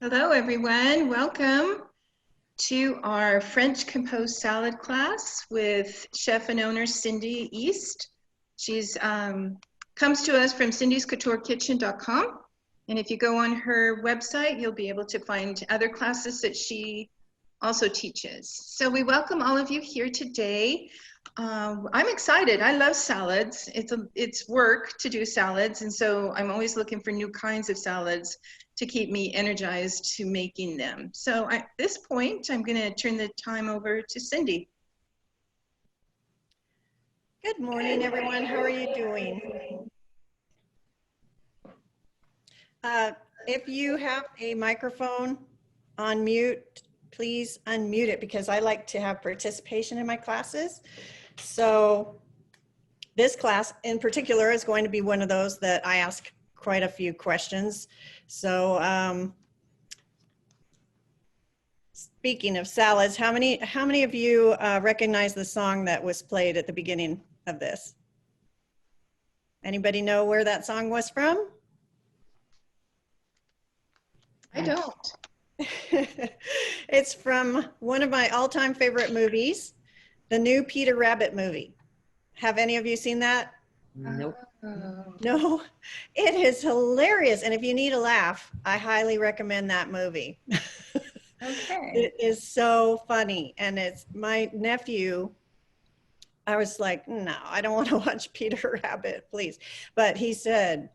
Hello, everyone. Welcome to our French composed salad class with chef and owner Cindy East. She's comes to us from cindyscouturekitchen.com. And if you go on her website, you'll be able to find other classes that she also teaches. So we welcome all of you here today. I'm excited. I love salads. It's work to do salads, and so I'm always looking for new kinds of salads to keep me energized to making them. So at this point, I'm going to turn the time over to Cindy. Good morning, everyone. How are you doing? If you have a microphone on mute, please unmute it because I like to have participation in my classes. So this class in particular is going to be one of those that I ask quite a few questions. So speaking of salads, how many of you recognize the song that was played at the beginning of this? Anybody know where that song was from? I don't. It's from one of my all-time favorite movies, the new Peter Rabbit movie. Have any of you seen that? Nope. No, it is hilarious. And if you need a laugh, I highly recommend that movie. Okay. It is so funny. And it's my nephew. I was like, no, I don't want to watch Peter Rabbit, please. But he said,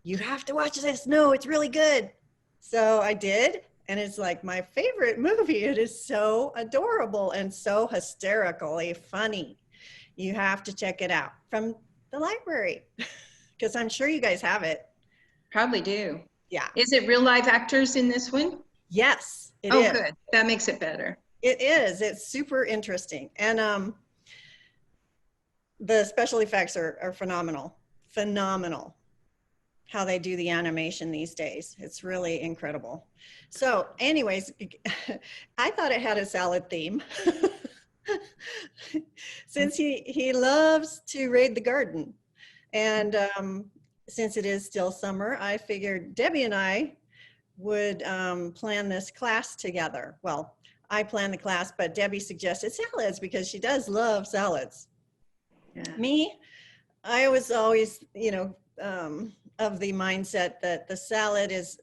you have to watch this. No, it's really good. So I did. And it's like my favorite movie. It is so adorable and so hysterically funny. You have to check it out from the library because I'm sure you guys have it. Probably do. Yeah. Is it real live actors in this one? Yes, it Oh, is. good. That makes it better. It is. It's super interesting. And the special effects are phenomenal. Phenomenal. How they do the animation these days. It's really incredible. So anyways, I thought it had a salad theme. Since he loves to raid the garden. And since it is still summer, I figured Debbie and I would plan this class together. Well, I planned the class, but Debbie suggested salads because she does love salads. Yeah. Me, I was always, of the mindset that the salad is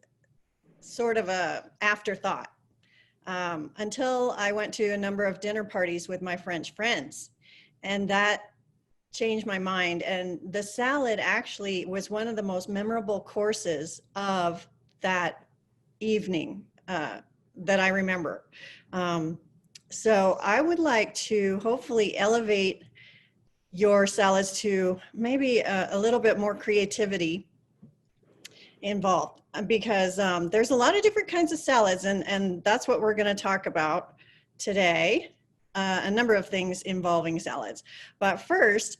sort of a afterthought until I went to a number of dinner parties with my French friends, and that changed my mind. And the salad actually was one of the most memorable courses of that evening that I remember. So I would like to hopefully elevate your salads to maybe a little bit more creativity involved because there's a lot of different kinds of salads, and that's what we're going to talk about today. A number of things involving salads. But first,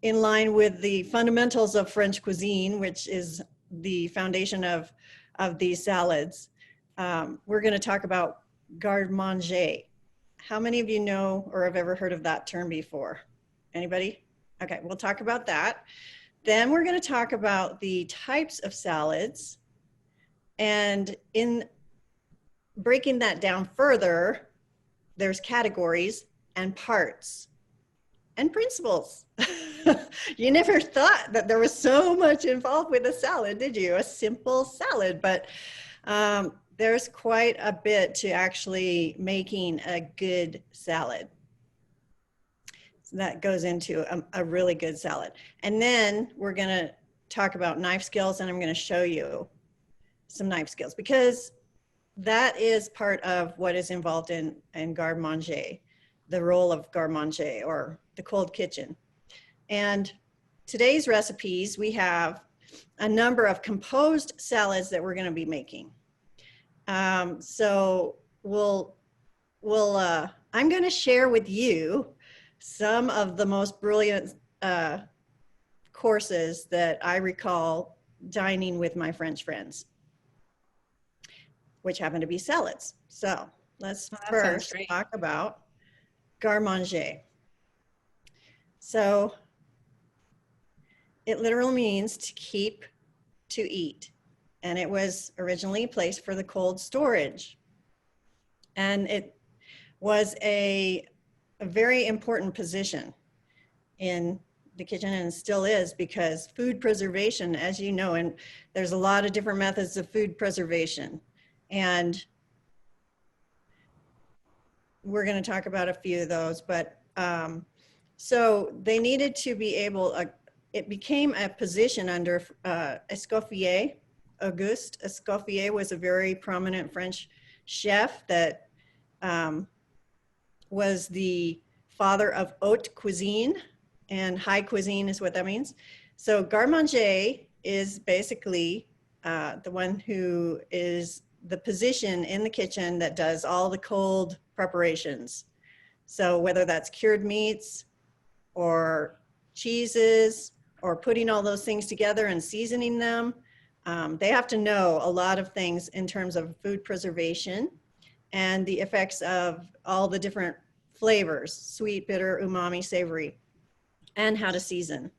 in line with the fundamentals of French cuisine, which is the foundation of these salads, we're going to talk about garde manger. How many of you know or have ever heard of that term before? Anybody? Okay, we'll talk about that. Then we're going to talk about the types of salads. And in breaking that down further, there's categories and parts and principles. You never thought that there was so much involved with a salad, did you? A simple salad, but there's quite a bit to actually making a good salad. So that goes into a really good salad. And then we're going to talk about knife skills, and I'm going to show you some knife skills because that is part of what is involved in garde manger, the role of garde manger or the cold kitchen. And today's recipes, we have a number of composed salads that we're going to be making. So I'm going to share with you some of the most brilliant courses that I recall dining with my French friends, which happen to be salads. So let's first talk about garde manger. So it literally means to keep to eat. and it was originally placed for the cold storage. And it was a very important position in the kitchen, and still is, because food preservation, as you know, and there's a lot of different methods of food preservation. And we're going to talk about a few of those, but so they needed to be able, it became a position under Escoffier. Auguste Escoffier was a very prominent French chef that was the father of haute cuisine, and high cuisine is what that means. So garde-manger is basically the one who is the position in the kitchen that does all the cold preparations. So whether that's cured meats or cheeses or putting all those things together and seasoning them, they have to know a lot of things in terms of food preservation and the effects of all the different flavors, sweet, bitter, umami, savory, and how to season.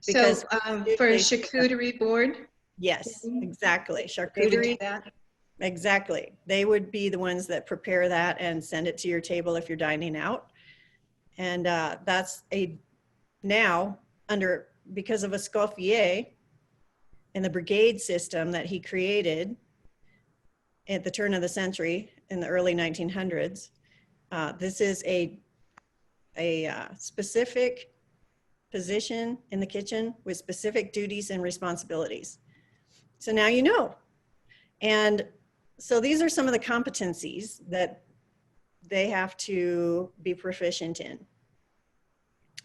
Because so for a charcuterie board? Yes, exactly. Charcuterie. Exactly. They would be the ones that prepare that and send it to your table if you're dining out. And that's now under, because of Escoffier and the brigade system that he created at the turn of the century in the early 1900s, this is a specific position in the kitchen with specific duties and responsibilities. So now you know. And so these are some of the competencies that they have to be proficient in.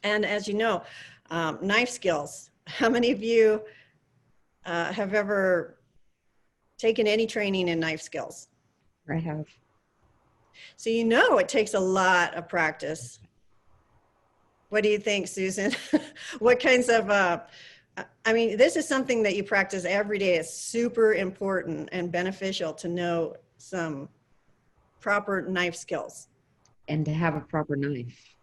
And as you know, knife skills. How many of you have ever taken any training in knife skills? I have. So you know it takes a lot of practice. What do you think, Susan? What kinds of, I mean, this is something that you practice every day. It's super important and beneficial to know some proper knife skills. And to have a proper knife.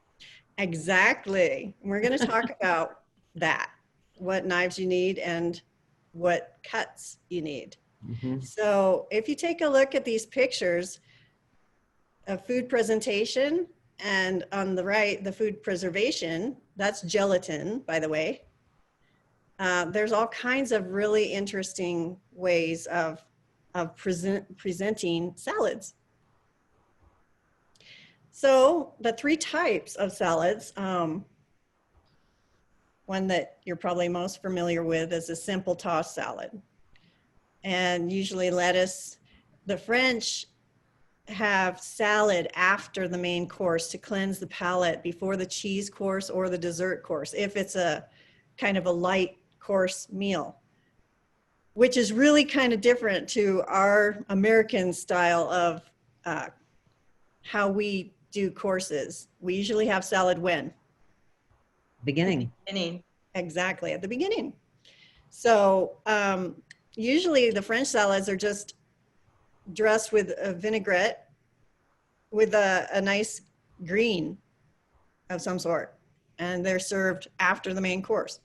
Exactly. We're going to talk about that, what knives you need and what cuts you need. Mm-hmm. So if you take a look at these pictures of food presentation, and on the right, the food preservation, that's gelatin, by the way. There's all kinds of really interesting ways of presenting salads. So the three types of salads, one that you're probably most familiar with is a simple tossed salad. And usually lettuce. The French have salad after the main course to cleanse the palate before the cheese course or the dessert course, if it's a kind of a light course meal, which is really kind of different to our American style of how we do courses. We usually have salad when? Beginning. Exactly, at the beginning. So usually the French salads are just dressed with a vinaigrette with a nice green of some sort, and they're served after the main course.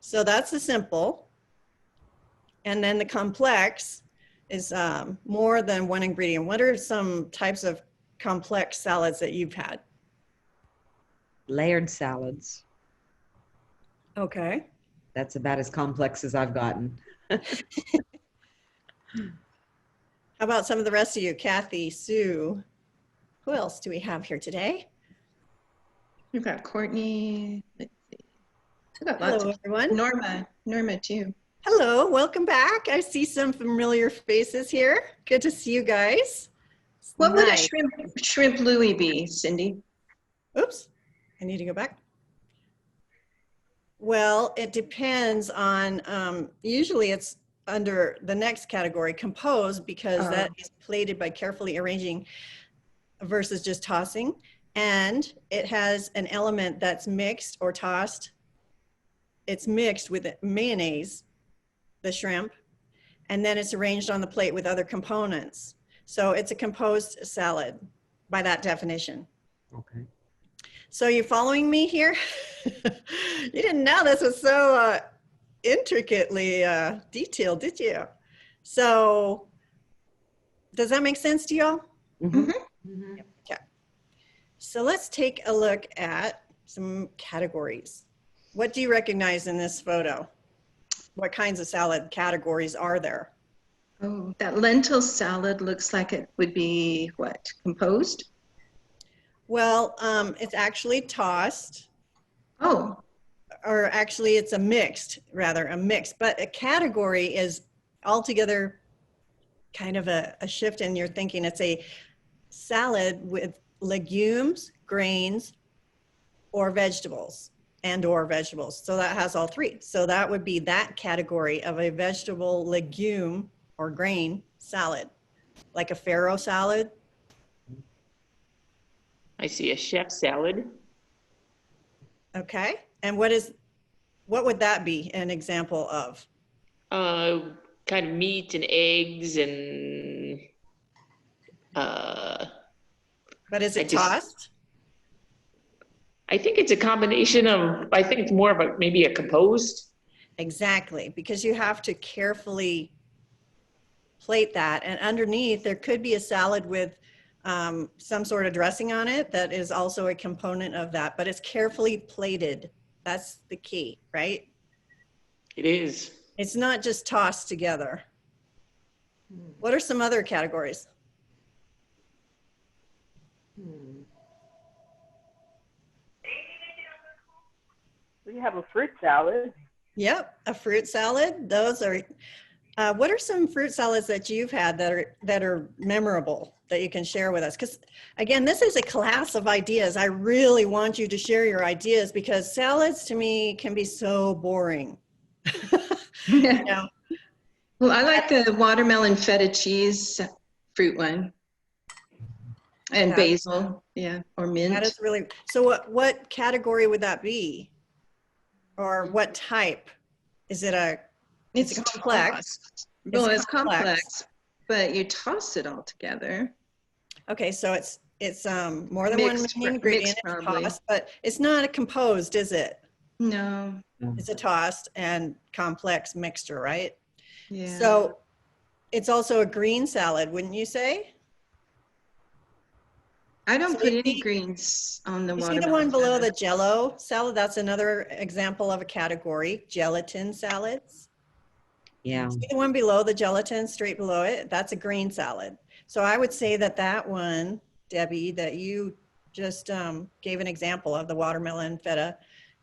So that's the simple. And then the complex is more than one ingredient. What are some types of complex salads that you've had? Layered salads. Okay. That's about as complex as I've gotten. How about some of the rest of you? Kathy, Sue, who else do we have here today? We've got Courtney. Let's see. We've got Hello, lots of everyone. Norma too. Hello, welcome back. I see some familiar faces here. Good to see you guys. What would a shrimp Louis be, Cindy? Oops, I need to go back. Well, it depends on, usually it's under the next category, composed, because that is plated by carefully arranging versus just tossing. And it has an element that's mixed or tossed. It's mixed with mayonnaise, the shrimp, and then it's arranged on the plate with other components. So it's a composed salad by that definition. Okay. So you following me here? You didn't know this was so intricately detailed, did you? So does that make sense to y'all? Mhm. Mhm. Okay. So let's take a look at some categories. What do you recognize in this photo? What kinds of salad categories are there? Oh, that lentil salad looks like it would be what? Composed? Well, it's actually tossed, Oh, or actually it's a mixed, but a category is altogether kind of a shift in your thinking. It's a salad with legumes, grains, or vegetables or vegetables. So that has all three. So that would be that category of a vegetable, legume, or grain salad, like a farro salad. I see a chef salad. Okay. And what would that be an example of? Kind of meat and eggs and But is I it just tossed? I think it's a combination of, I think it's more of a maybe a composed. Exactly, because you have to carefully plate that. And underneath, there could be a salad with some sort of dressing on it that is also a component of that, but it's carefully plated. That's the key, right? It is. It's not just tossed together. What are some other categories? We have a fruit salad. Yep, a fruit salad. Those are, what are some fruit salads that you've had that are memorable that you can share with us? Because again, this is a class of ideas. I really want you to share your ideas because salads to me can be so boring. You know? well, I like the watermelon feta cheese fruit one. And That- basil, yeah, or mint. That is really, so what category would that be? Or what type? Is it It's complex? tossed. Well, it's complex. complex, but you toss it all together. Okay, so it's more than Mixed, one main ingredient, mixed it's probably. tossed, but it's not a composed, is it? No, It's a tossed and complex mixture, right? yeah. So it's also a green salad, wouldn't you say? I don't So put you any see- greens on the You see watermelon. the one below feta. the Jello salad? That's another example of a category, gelatin salads. Yeah. See the one below the gelatin, straight below it? That's a green salad. So I would say that one, Debbie, that you just gave an example of, the watermelon feta,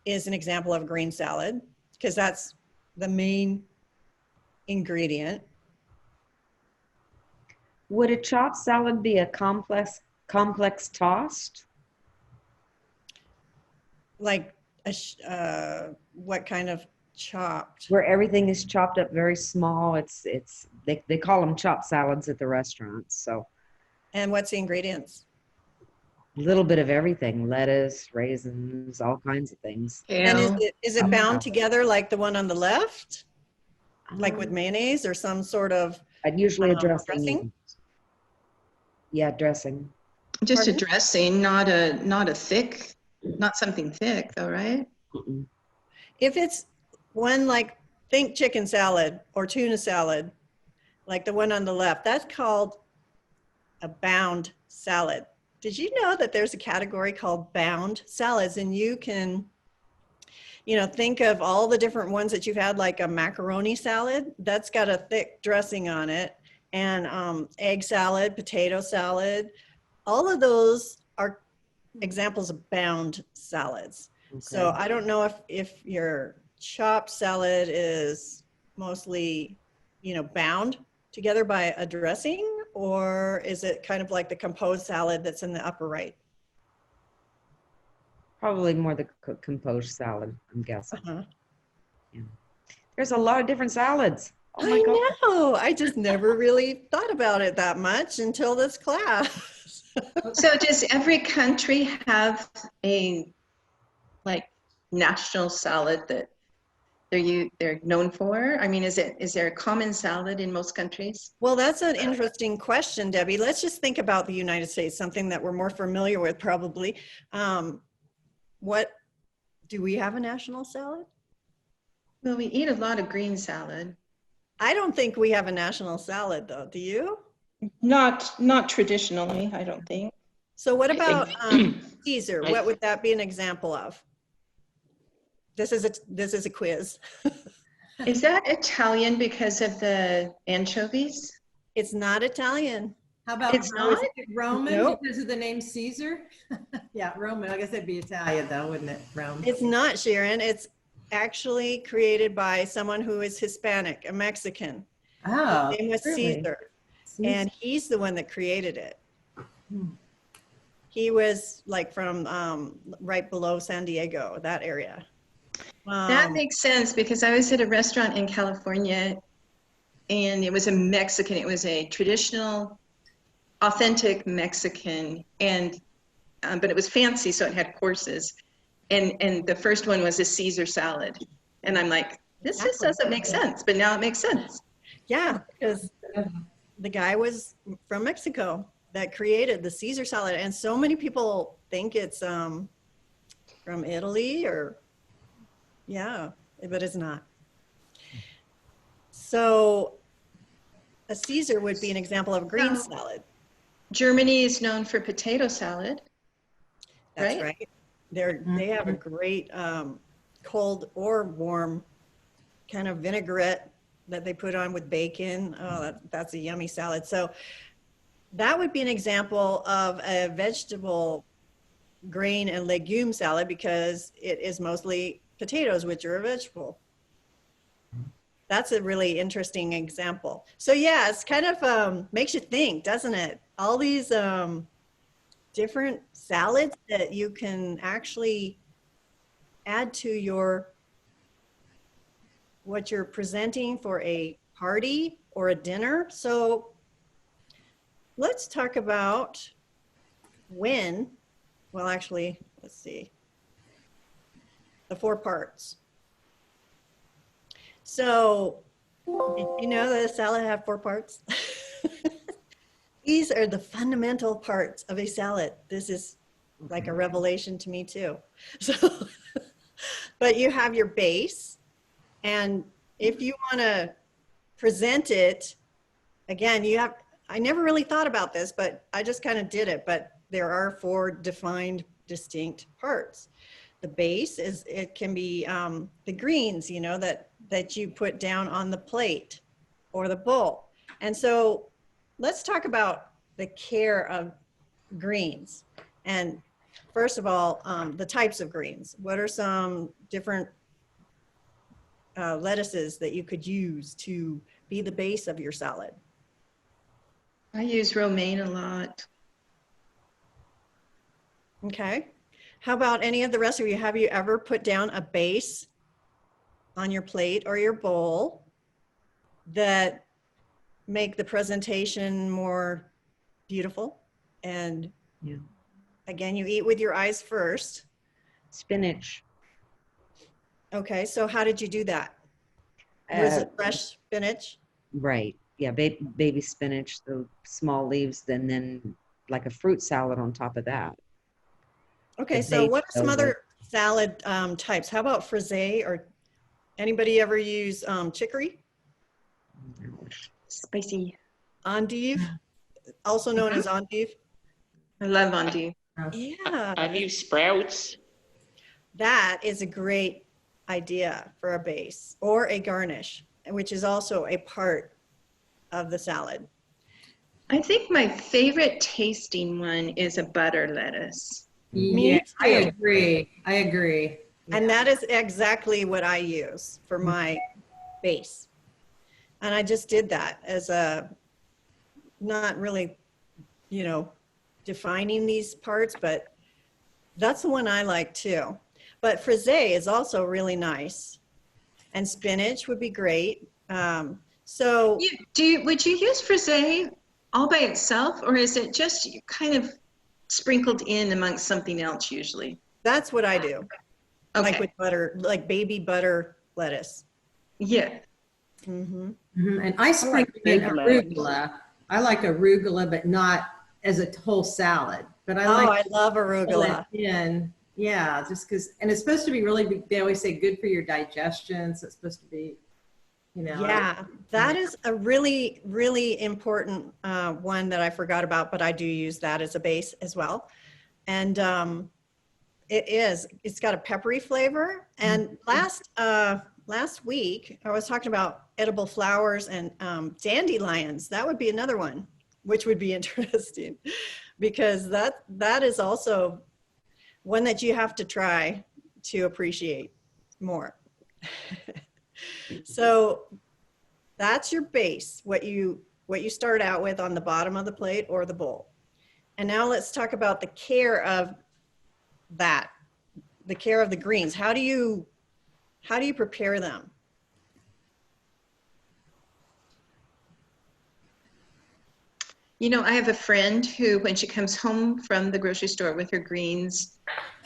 is an example of a green salad because that's the main ingredient. Would a chopped salad be a complex tossed? Like what kind of chopped? Where everything is chopped up very small. They call them chopped salads at the restaurants. So And what's the ingredients? a little bit of everything, lettuce, raisins, all kinds of things. And Kale. is it bound together like the one on the left? Like with Um, mayonnaise or some sort of I'd usually a dressing? dressing. Yeah, dressing. Just Pardon? a dressing, not a thick, not something thick though, right? Mm-mm. If it's one like, think chicken salad or tuna salad, like the one on the left, that's called a bound salad. Did you know that there's a category called bound salads, and you can, think of all the different ones that you've had, like a macaroni salad that's got a thick dressing on it, and egg salad, potato salad. All of those are examples of bound salads. So Okay. I don't know if your chopped salad is mostly, bound together by a dressing, or is it kind of like the composed salad that's in the upper right? Probably more the composed salad, I'm guessing. Uh-huh. There's a lot of different salads. Oh my I God. know. I just never really thought about it that much until this class. So does every country have a like national salad that they're known for? I mean, is there a common salad in most countries? Well, that's an interesting question, Debbie. Let's just think about the United States, something that we're more familiar with probably. What, do we have a national salad? Well, we eat a lot of green salad. I don't think we have a national salad though. Do you? Not traditionally, I don't think. So what I think- about Caesar? I- What would that be an example of? This is a quiz. Is that Italian because of the anchovies? It's not Italian. How about It's Rome? not? Nope. Roman because of the name Caesar? Yeah, Roman. I guess it'd be Italian though, wouldn't it? Rome. It's not, Sharon. It's actually created by someone who is Hispanic, a Mexican. Oh, His name was really? Caesar, Caesar. and he's the one that created it. Hmm. He was like from right below San Diego, that area. That makes sense because I was at a restaurant in California and it was a Mexican, it was a traditional, authentic Mexican, and but it was fancy, so it had courses. And the first one was a Caesar salad. And I'm like, this just doesn't make sense, but now it makes sense. Yeah, because the guy was from Mexico that created the Caesar salad. And so many people think it's from Italy or, yeah, but it's not. So a Caesar would be an example of a green salad. Germany is known for potato salad. That's Right? right. They have a great cold or warm kind of vinaigrette that they put on with bacon. Oh, that's a yummy salad. So that would be an example of a vegetable, grain, and legume salad because it is mostly potatoes, which are a vegetable. That's a really interesting example. So yeah, it's kind of makes you think, doesn't it? All these different salads that you can actually add to what you're presenting for a party or a dinner. So let's talk about well, actually, let's see, the 4 parts. So did you know that a salad have 4 parts? These are the fundamental parts of a salad. This is like a revelation to me too. So, but you have your base, and if you want to present it, again, I never really thought about this, but I just kind of did it, but there are 4 defined, distinct parts. The base it can be the greens, that you put down on the plate or the bowl. And so let's talk about the care of greens. And first of all, the types of greens. What are some different lettuces that you could use to be the base of your salad? I use romaine a lot. Okay. How about any of the rest of you? Have you ever put down a base on your plate or your bowl that make the presentation more beautiful? And Yeah. again, you eat with your eyes first. Spinach. Okay, so how did you do that? Was Uh, it fresh spinach? Right. Yeah. Baby spinach, the small leaves, and then like a fruit salad on top of that. Okay, the so what are some over. other salad types? How about frisee, or anybody ever use chicory? Spicy. Endive, also known as endive. I love endive. Yeah, I've used sprouts. that is a great idea for a base or a garnish, which is also a part of the salad. I think my favorite tasting one is a butter lettuce. Me Yeah, I too. agree. I agree. And that is exactly what I use for my base. And I just did that as not really, defining these parts, but that's the one I like too. But frisee is also really nice. And spinach would be great. So Would you use frisee all by itself, or is it just kind of sprinkled in amongst something else usually? that's what I do. Okay. Like with butter, like baby butter lettuce. Yeah. Mm-hmm. And I sprinkle in arugula. arugula. I like arugula, but not as a whole salad. But I Oh, like I love to arugula. put it in. Yeah, just because, and it's supposed to be really, they always say good for your digestion. So it's supposed to be you know. Yeah, that is a really, really important one that I forgot about, but I do use that as a base as well. And it's got a peppery flavor. And last week I was talking about edible flowers and dandelions. That would be another one, which would be interesting because that is also one that you have to try to appreciate more. So that's your base, what you start out with on the bottom of the plate or the bowl. And now let's talk about the care of that, the care of the greens. How do you prepare them? You know, I have a friend who, when she comes home from the grocery store with her greens,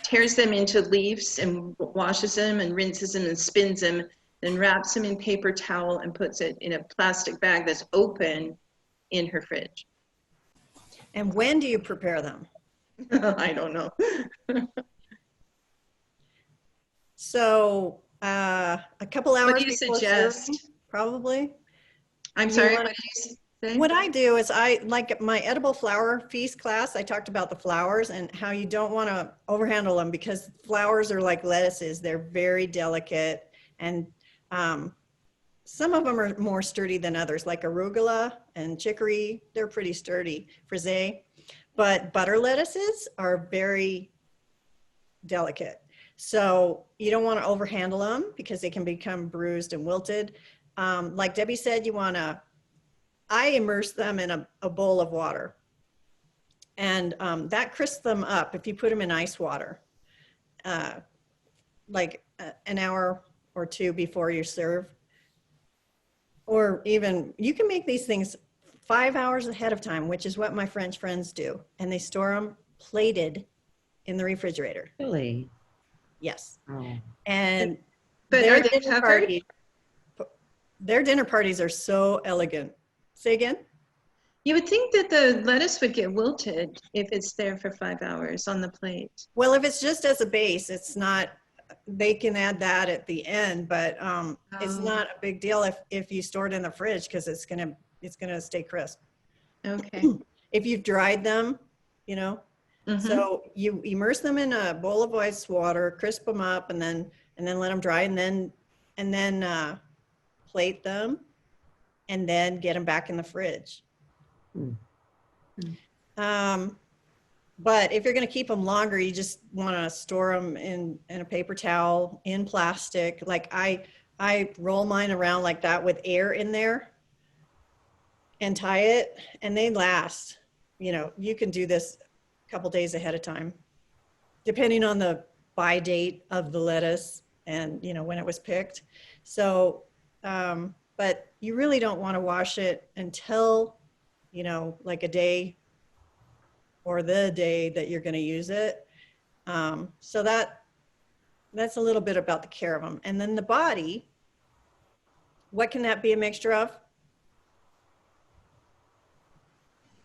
tears them into leaves and washes them and rinses them and spins them, then wraps them in paper towel and puts it in a plastic bag that's open in her fridge. And when do you prepare them? I don't know. So a couple hours What do you before suggest? serving, probably. I'm You sorry, want- what did you say? What I do is I like my edible flower feast class. I talked about the flowers and how you don't want to overhandle them because flowers are like lettuces. They're very delicate, and some of them are more sturdy than others, like arugula and chicory. They're pretty sturdy, frisee. But butter lettuces are very delicate. So you don't want to overhandle them because they can become bruised and wilted. Like Debbie said, I immerse them in a bowl of water. And that crisps them up if you put them in ice water, like an hour or two before you serve. Or even, you can make these things 5 hours ahead of time, which is what my French friends do. And they store them plated in the refrigerator. Really? Yes. Oh. And But their are they dinner covered? parties, their dinner parties are so elegant. Say again? You would think that the lettuce would get wilted if it's there for 5 hours on the plate. Well, if it's just as a base, it's not, they can add that at the end, but it's not a big deal if you store it in the fridge because it's gonna stay crisp. Okay. If you've dried them, you know, so you immerse them in a bowl of ice water, crisp them up, and then let them dry, and then plate them, and then get them back in the fridge. But if you're going to keep them longer, you just want to store them in a paper towel, in plastic. Like I roll mine around like that with air in there and tie it, and they last. You know, you can do this a couple days ahead of time, depending on the buy date of the lettuce and, you know, when it was picked. So, but you really don't want to wash it until, you know, like a day or the day that you're going to use it. So that's a little bit about the care of them. And then the body, what can that be a mixture of?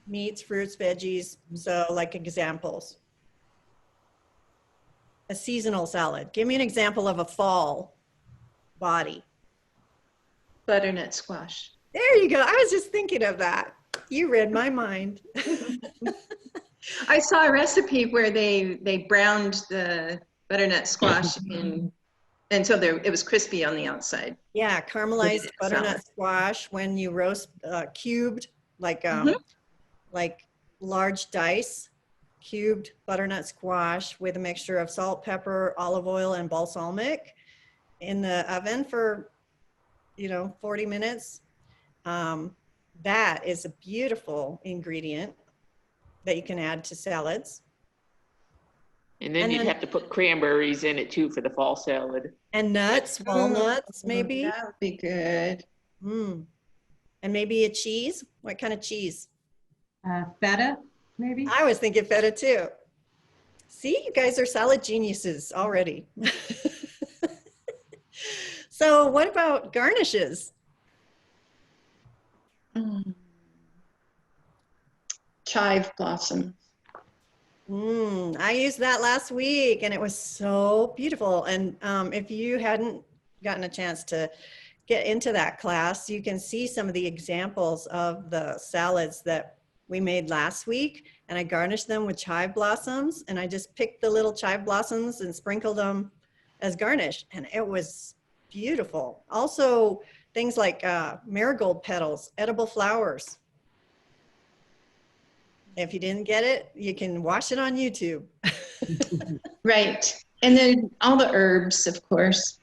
Meats, fruits, veggies. So like examples. A seasonal salad. Give me an example of a fall body. Butternut squash. There you go. I was just thinking of that. You read my mind. I saw a recipe where they browned the butternut squash and so it was crispy on the outside. Yeah, caramelized Salad. butternut squash when you roast cubed, like large dice, cubed butternut squash with a mixture of salt, pepper, olive oil, and balsamic in the oven for, 40 minutes. That is a beautiful ingredient that you can add to salads. And then you'd have to put cranberries in it too for the fall salad. And nuts, walnuts, maybe. That would be good. And maybe a cheese. What kind of cheese? Feta, maybe? I was thinking feta too. See, you guys are salad geniuses already. So what about garnishes? Chive blossom. I used that last week and it was so beautiful. And if you hadn't gotten a chance to get into that class, you can see some of the examples of the salads that we made last week. And I garnished them with chive blossoms, and I just picked the little chive blossoms and sprinkled them as garnish. And it was beautiful. Also, things like marigold petals, edible flowers. If you didn't get it, you can watch it on YouTube. Right. And then all the herbs, of course.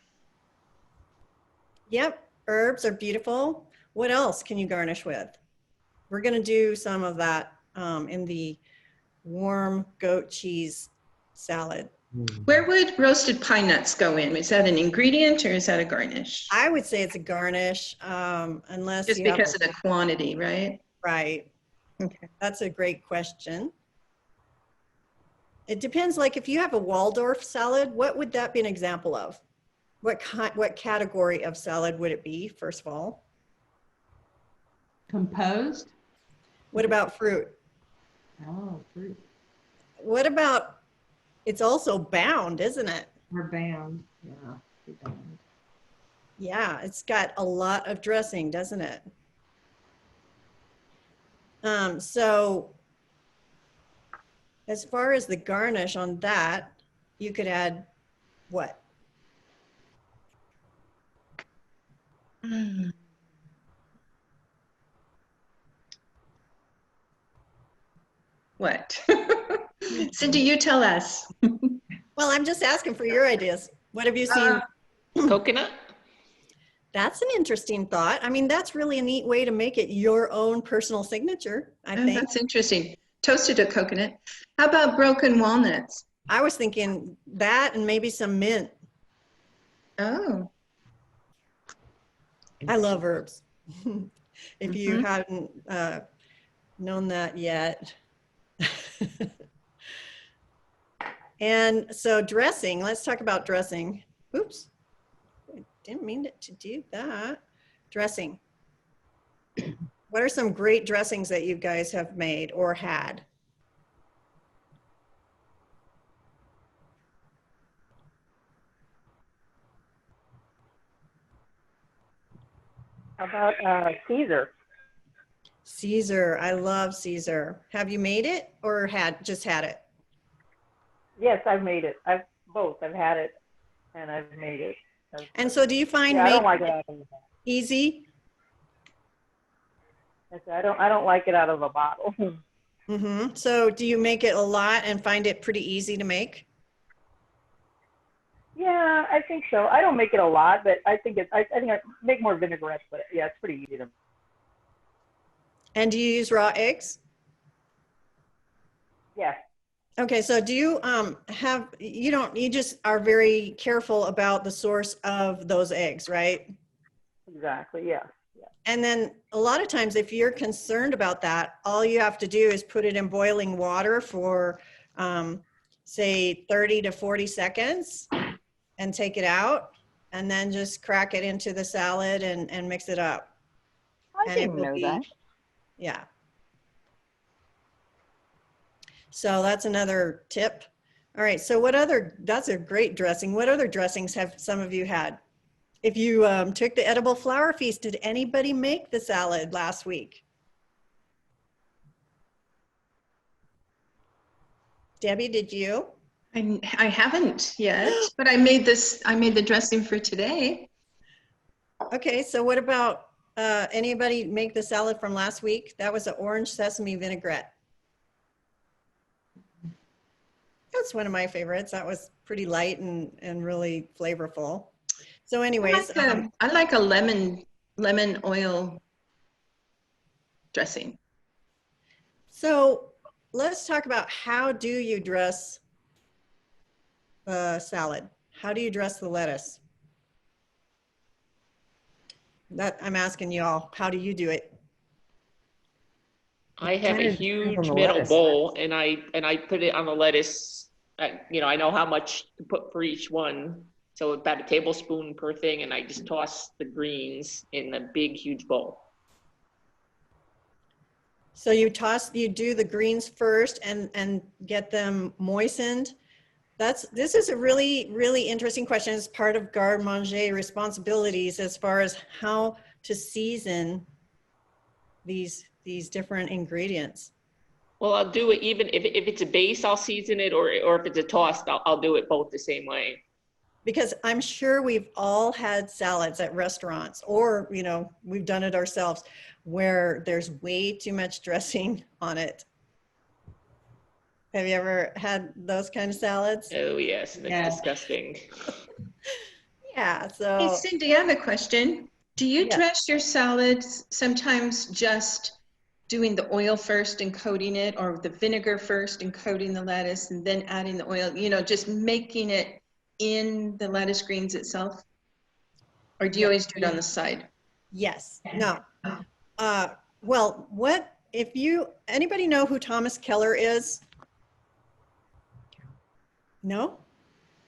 Yep, herbs are beautiful. What else can you garnish with? We're gonna do some of that in the warm goat cheese salad. Where would roasted pine nuts go in? Is that an ingredient or is that a garnish? I would say it's a garnish, unless Just you have because of the quantity, right? right. Okay. That's a great question. It depends, like if you have a Waldorf salad, what would that be an example of? What category of salad would it be, first of all? Composed? What about fruit? Oh, fruit. What about, it's also bound, isn't it? We're bound. Yeah, we're bound. Yeah, it's got a lot of dressing, doesn't it? So as far as the garnish on that, you could add what? What? Cindy, you tell us. Well, I'm just asking for your ideas. What have you seen? Coconut? That's an interesting thought. I mean, that's really a neat way to make it your own personal signature, I Oh, think. that's interesting. Toasted a coconut. How about broken walnuts? I was thinking that and maybe some mint. Oh, I love herbs. If you Mhm. hadn't known that yet. And so dressing, let's talk about dressing. Oops, I didn't mean it to do that. Dressing. What are some great dressings that you guys have made or had? How about Caesar? Caesar, I love Caesar. Have you made it or just had it? Yes, I've made it. I've both. I've had it and I've made it. And so do you find Yeah, I don't make like it out of easy? I don't like it out of a bottle. Mm-hmm. So do you make it a lot and find it pretty easy to make? Yeah, I think so. I don't make it a lot, but I think I think I make more vinaigrettes, but yeah, it's pretty easy to. And do you use raw eggs? Yeah, Okay, so do you you just are very careful about the source of those eggs, right? exactly. Yeah. And then a lot of times if you're concerned about that, all you have to do is put it in boiling water for say 30 to 40 seconds and take it out and then just crack it into the salad and mix it up. I And it didn't will know be, that. yeah. So that's another tip. All right, so that's a great dressing. What other dressings have some of you had? If you took the edible flower feast, did anybody make the salad last week? Debbie, did you? I haven't yet, but I made the dressing for today. Okay, so what about anybody make the salad from last week? That was an orange sesame vinaigrette. That's one of my favorites. That was pretty light and really flavorful. So anyways, I like a lemon oil dressing. so let's talk about how do you dress the salad? How do you dress the lettuce? That I'm asking you all, how do you do it? I have a Kinda depends huge on the metal lettuce. bowl and I put it on the lettuce. I know how much to put for each one. So about a tablespoon per thing, and I just toss the greens in the big, huge bowl. So you do the greens first and get them moistened This is a really, really interesting question. It's part of garde manger responsibilities as far as how to season these different ingredients. Well, I'll do it even if it's a base, I'll season it, or if it's a tossed, I'll do it both the same way. Because I'm sure we've all had salads at restaurants, or, you know, we've done it ourselves, where there's way too much dressing on it. Have you ever had those kind of salads? Oh yes, that's Yeah. disgusting. Yeah, Hey, so Cindy, I have a question. Do you Yeah. dress your salads sometimes just doing the oil first and coating it, or the vinegar first and coating the lettuce and then adding the oil, you know, just making it in the lettuce greens itself? Or do you Yeah. always do it on the side? yes, no. Well, anybody know who Thomas Keller is? No?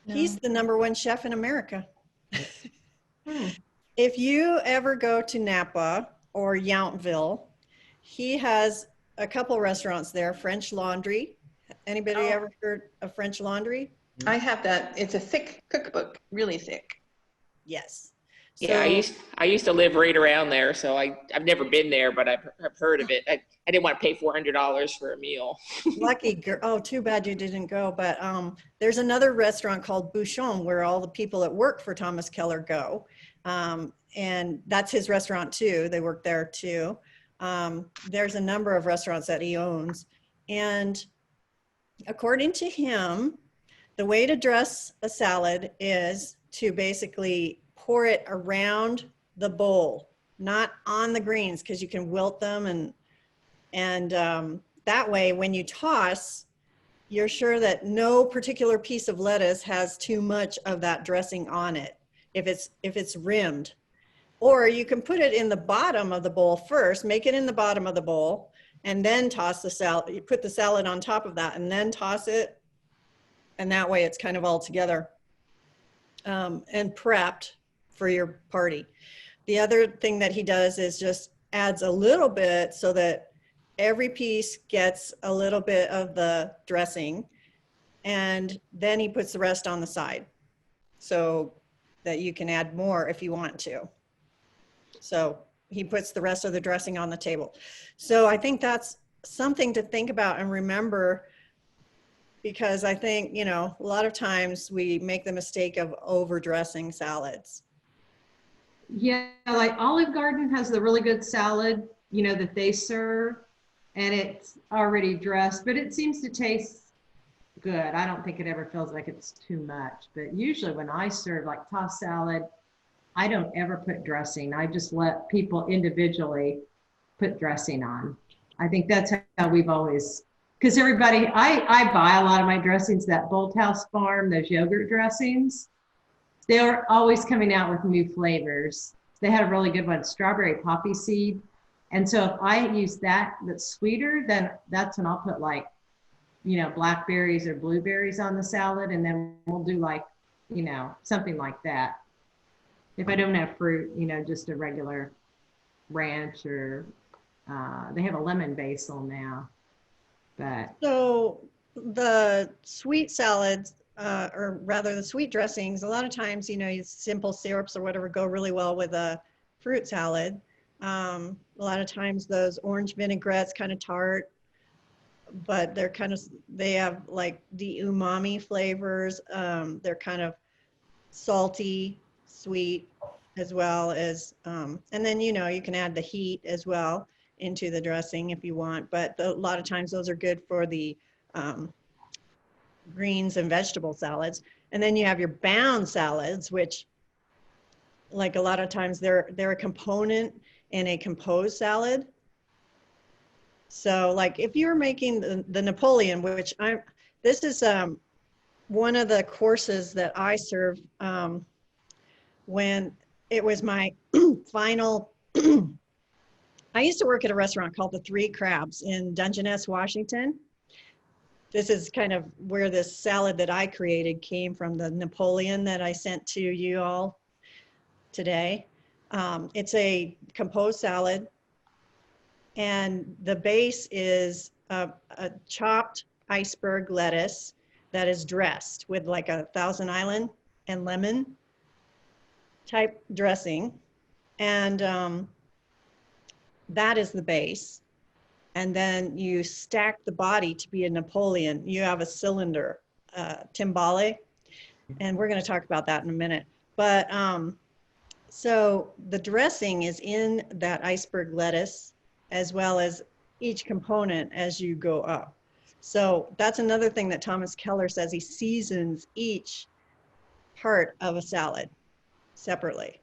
No. He's the #1 chef in America. Hmm. If you ever go to Napa or Yountville, he has a couple restaurants there, French Laundry. Anybody Oh. ever heard of French Laundry? I have that. It's a thick cookbook, really thick. Yes. Yeah, I used to live right around there, so I've never been there, but I've heard of it. I didn't want to pay $400 for a meal. Lucky girl. Oh, too bad you didn't go. But there's another restaurant called Bouchon where all the people that work for Thomas Keller go. And that's his restaurant too. They work there too. There's a number of restaurants that he owns. And according to him, the way to dress a salad is to basically pour it around the bowl, not on the greens, because you can wilt them, and that way when you toss, you're sure that no particular piece of lettuce has too much of that dressing on it if it's rimmed. Or you can put it in the bottom of the bowl first, make it in the bottom of the bowl, and then toss the salad. You put the salad on top of that and then toss it, and that way it's kind of all together and prepped for your party. The other thing that he does is just adds a little bit so that every piece gets a little bit of the dressing, and then he puts the rest on the side so that you can add more if you want to. So he puts the rest of the dressing on the table. So I think that's something to think about and remember, because I think, you know, a lot of times we make the mistake of overdressing salads. Yeah, like Olive Garden has the really good salad, you know, that they serve, and it's already dressed, but it seems to taste good. I don't think it ever feels like it's too much, but usually when I serve like tossed salad, I don't ever put dressing. I just let people individually put dressing on. I think that's how we've always, because everybody, I buy a lot of my dressings, that Bolthouse Farm, those yogurt dressings. They're always coming out with new flavors. They had a really good one, strawberry poppy seed. And so if I use that that's sweeter, then that's when I'll put like, you know, blackberries or blueberries on the salad. And then we'll do like, you know, something like that. If I don't have fruit, you know, just a regular ranch, or they have a lemon basil now. But So the sweet salads, or rather the sweet dressings, a lot of times, you know, simple syrups or whatever go really well with a fruit salad. A lot of times those orange vinaigrettes, kind of tart, but they have like the umami flavors. They're kind of salty, sweet, as well as, and then, you know, you can add the heat as well into the dressing if you want, but a lot of times those are good for the greens and vegetable salads. And then you have your bound salads, which, like, a lot of times they're a component in a composed salad. So like if you're making the Napoleon, which this is one of the courses that I served when it was my final, I used to work at a restaurant called the Three Crabs in Dungeness, Washington. This is kind of where this salad that I created came from, the Napoleon that I sent to you all today. It's a composed salad, and the base is a chopped iceberg lettuce that is dressed with like a Thousand Island and lemon type dressing. And that is the base. And then you stack the body to be a Napoleon. You have a cylinder, timbale, and we're going to talk about that in a minute. But so the dressing is in that iceberg lettuce, as well as each component as you go up. So that's another thing that Thomas Keller says. He seasons each part of a salad separately.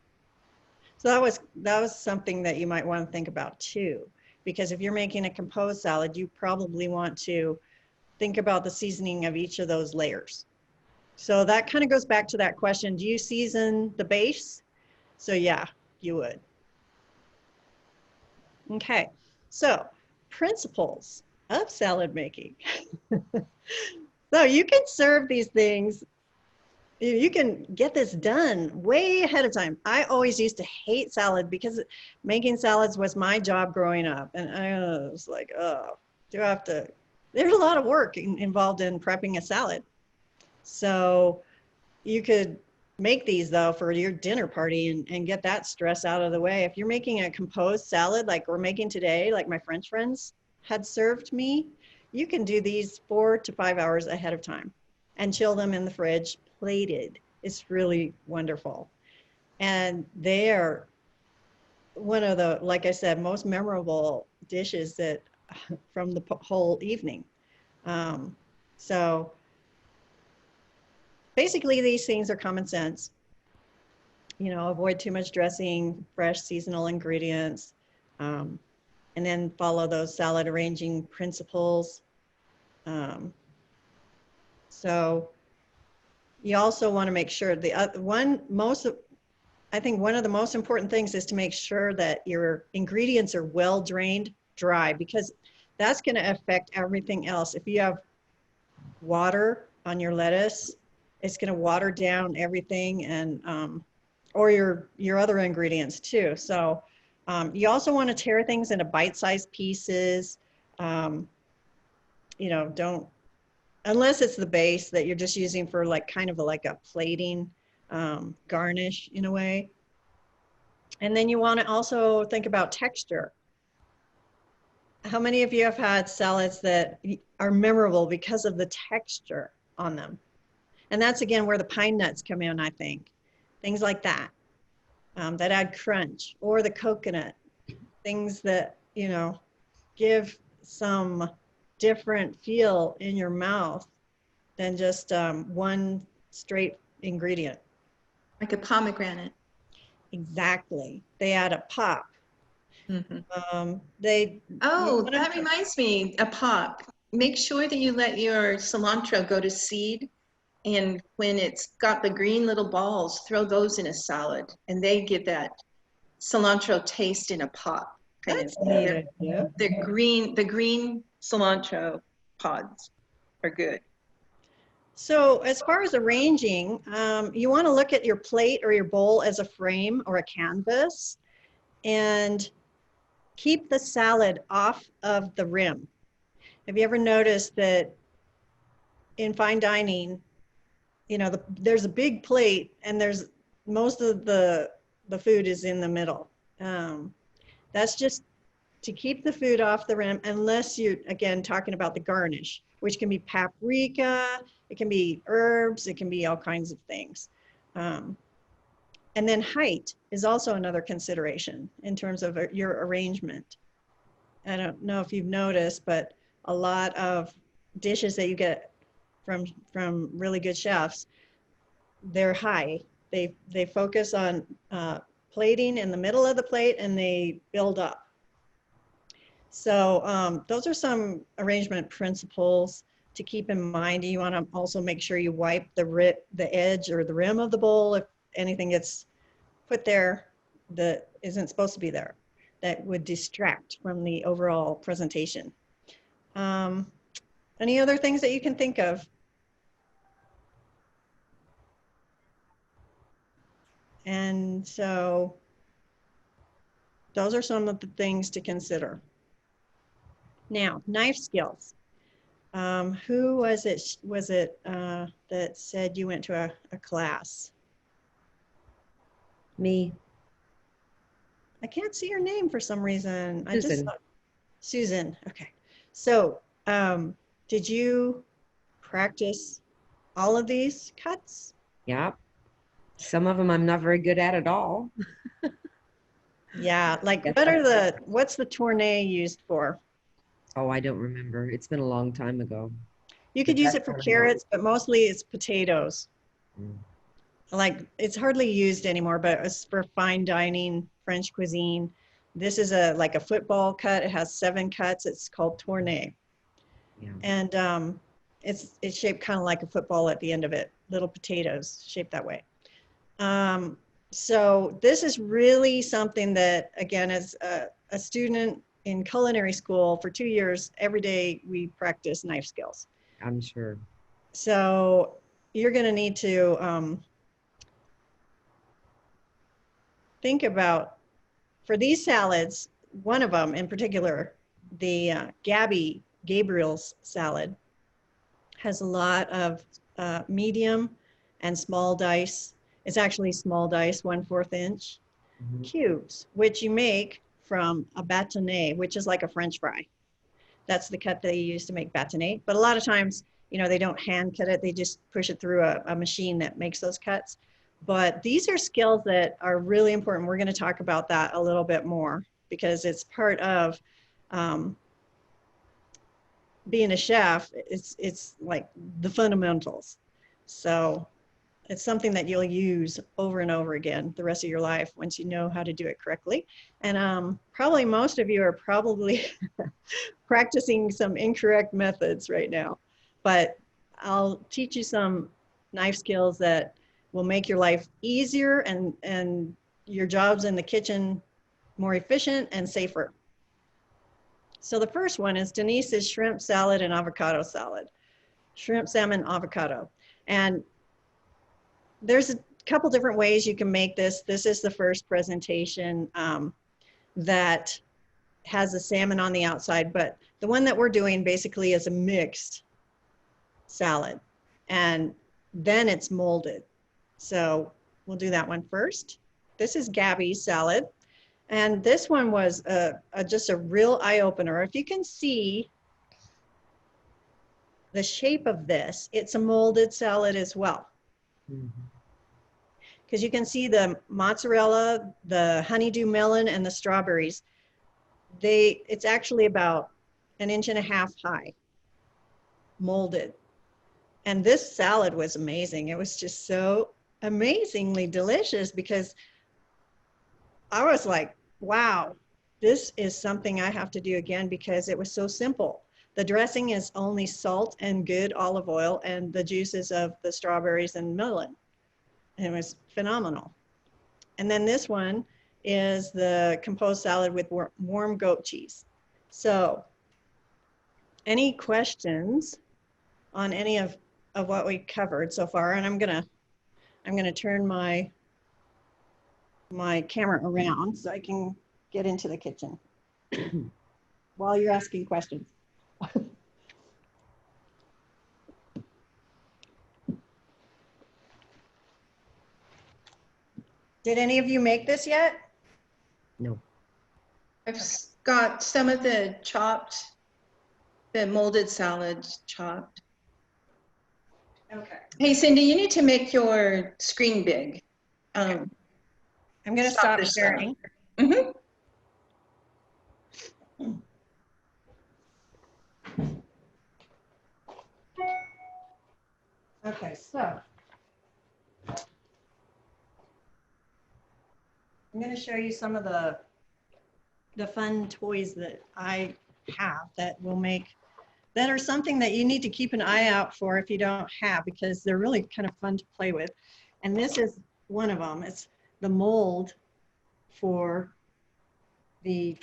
So that was something that you might want to think about too, because if you're making a composed salad, you probably want to think about the seasoning of each of those layers. So that kind of goes back to that question, do you season the base? So yeah, you would. Okay, so principles of salad making. So you can serve these things, you can get this done way ahead of time. I always used to hate salad because making salads was my job growing up. And I was like, oh, do I have to, there's a lot of work involved in prepping a salad. So you could make these though for your dinner party and get that stress out of the way. If you're making a composed salad like we're making today, like my French friends had served me, you can do these 4 to 5 hours ahead of time and chill them in the fridge plated. It's really wonderful. And they are one of the, like I said, most memorable dishes that from the whole evening. So basically these things are common sense. You know, avoid too much dressing, fresh seasonal ingredients, and then follow those salad arranging principles. So you also want to make sure I think one of the most important things is to make sure that your ingredients are well drained dry, because that's going to affect everything else. If you have water on your lettuce, it's going to water down everything, and or your other ingredients too. So you also want to tear things into bite-sized pieces. You know, don't, unless it's the base that you're just using for like kind of like a plating garnish in a way. And then you want to also think about texture. How many of you have had salads that are memorable because of the texture on them? And that's again where the pine nuts come in, I think. Things like that, that add crunch, or the coconut, things that, you know, give some different feel in your mouth than just one straight ingredient. Like a pomegranate. Exactly. They add a pop. Mm-hmm. That reminds me, a pop. Make sure that you let your cilantro go to seed. And when it's got the green little balls, throw those in a salad. And they give that cilantro taste in a pop. That's neat. Yeah. The green cilantro pods are good. So as far as arranging, you want to look at your plate or your bowl as a frame or a canvas, and keep the salad off of the rim. Have you ever noticed that in fine dining, you know, there's a big plate and there's most of the food is in the middle. That's just to keep the food off the rim, unless you're, again, talking about the garnish, which can be paprika, it can be herbs, it can be all kinds of things. And then height is also another consideration in terms of your arrangement. I don't know if you've noticed, but a lot of dishes that you get from really good chefs, they're high. They focus on plating in the middle of the plate, and they build up. So those are some arrangement principles to keep in mind. You want to also make sure you wipe the edge or the rim of the bowl if anything gets put there that isn't supposed to be there, that would distract from the overall presentation. Any other things that you can think of? And so those are some of the things to consider. Now, knife skills. Who was it? Was it that said you went to a class? Me. I can't see your name for some reason. I just Susan. thought, Susan. Okay. So, did you practice all of these cuts? Yeah. Some of them I'm not very good at all. Yeah. Like, Yes, what's the tournée used for? Oh, I don't remember. It's been a long time ago. You But could use that's it for what I know. carrots, but mostly it's potatoes. Mm. Like, it's hardly used anymore, but it's for fine dining, French cuisine. This is like a football cut. It has 7 cuts. It's called tournée. Yeah. And it's shaped kind of like a football at the end of it, little potatoes shaped that way. So this is really something that, again, as a student in culinary school for 2 years, every day we practice knife skills. I'm sure. So you're going to need to think about, for these salads, one of them in particular, the Gabby Gabriel's salad, has a lot of medium and small dice. It's actually small dice, 1/4 inch Mhm. cubes, which you make from a bâtonnet, which is like a French fry. That's the cut they use to make bâtonnet. But a lot of times, you know, they don't hand cut it. They just push it through a machine that makes those cuts. But these are skills that are really important. We're going to talk about that a little bit more because it's part of being a chef. It's like the fundamentals. So it's something that you'll use over and over again the rest of your life once you know how to do it correctly. And probably most of you are probably practicing some incorrect methods right now, but I'll teach you some knife skills that will make your life easier and your jobs in the kitchen more efficient and safer. So the first one is Denise's shrimp salad and avocado salad. Shrimp, salmon, avocado. And there's a couple different ways you can make this. This is the first presentation that has the salmon on the outside, but the one that we're doing basically is a mixed salad, and then it's molded. So we'll do that one first. This is Gabby's salad, and this one was just a real eye-opener. If you can see the shape of this, it's a molded salad as well. Mhm. Because you can see the mozzarella, the honeydew melon, and the strawberries. It's actually about 1.5 inches high, molded. And this salad was amazing. It was just so amazingly delicious because I was like, wow, this is something I have to do again because it was so simple. The dressing is only salt and good olive oil and the juices of the strawberries and melon. And it was phenomenal. And then this one is the composed salad with warm goat cheese. So any questions on any of what we covered so far? And I'm gonna turn my camera around so I can get into the kitchen while you're asking questions. Did any of you make this yet? No. I've got some of the molded salads chopped. Okay. Hey, Cindy, you need to make your screen big. I'm gonna Stop stop this sharing. Mhm. Okay, so I'm going to show you some of the fun toys that I have that are something that you need to keep an eye out for if you don't have, because they're really kind of fun to play with. And this is one of them. It's the mold for the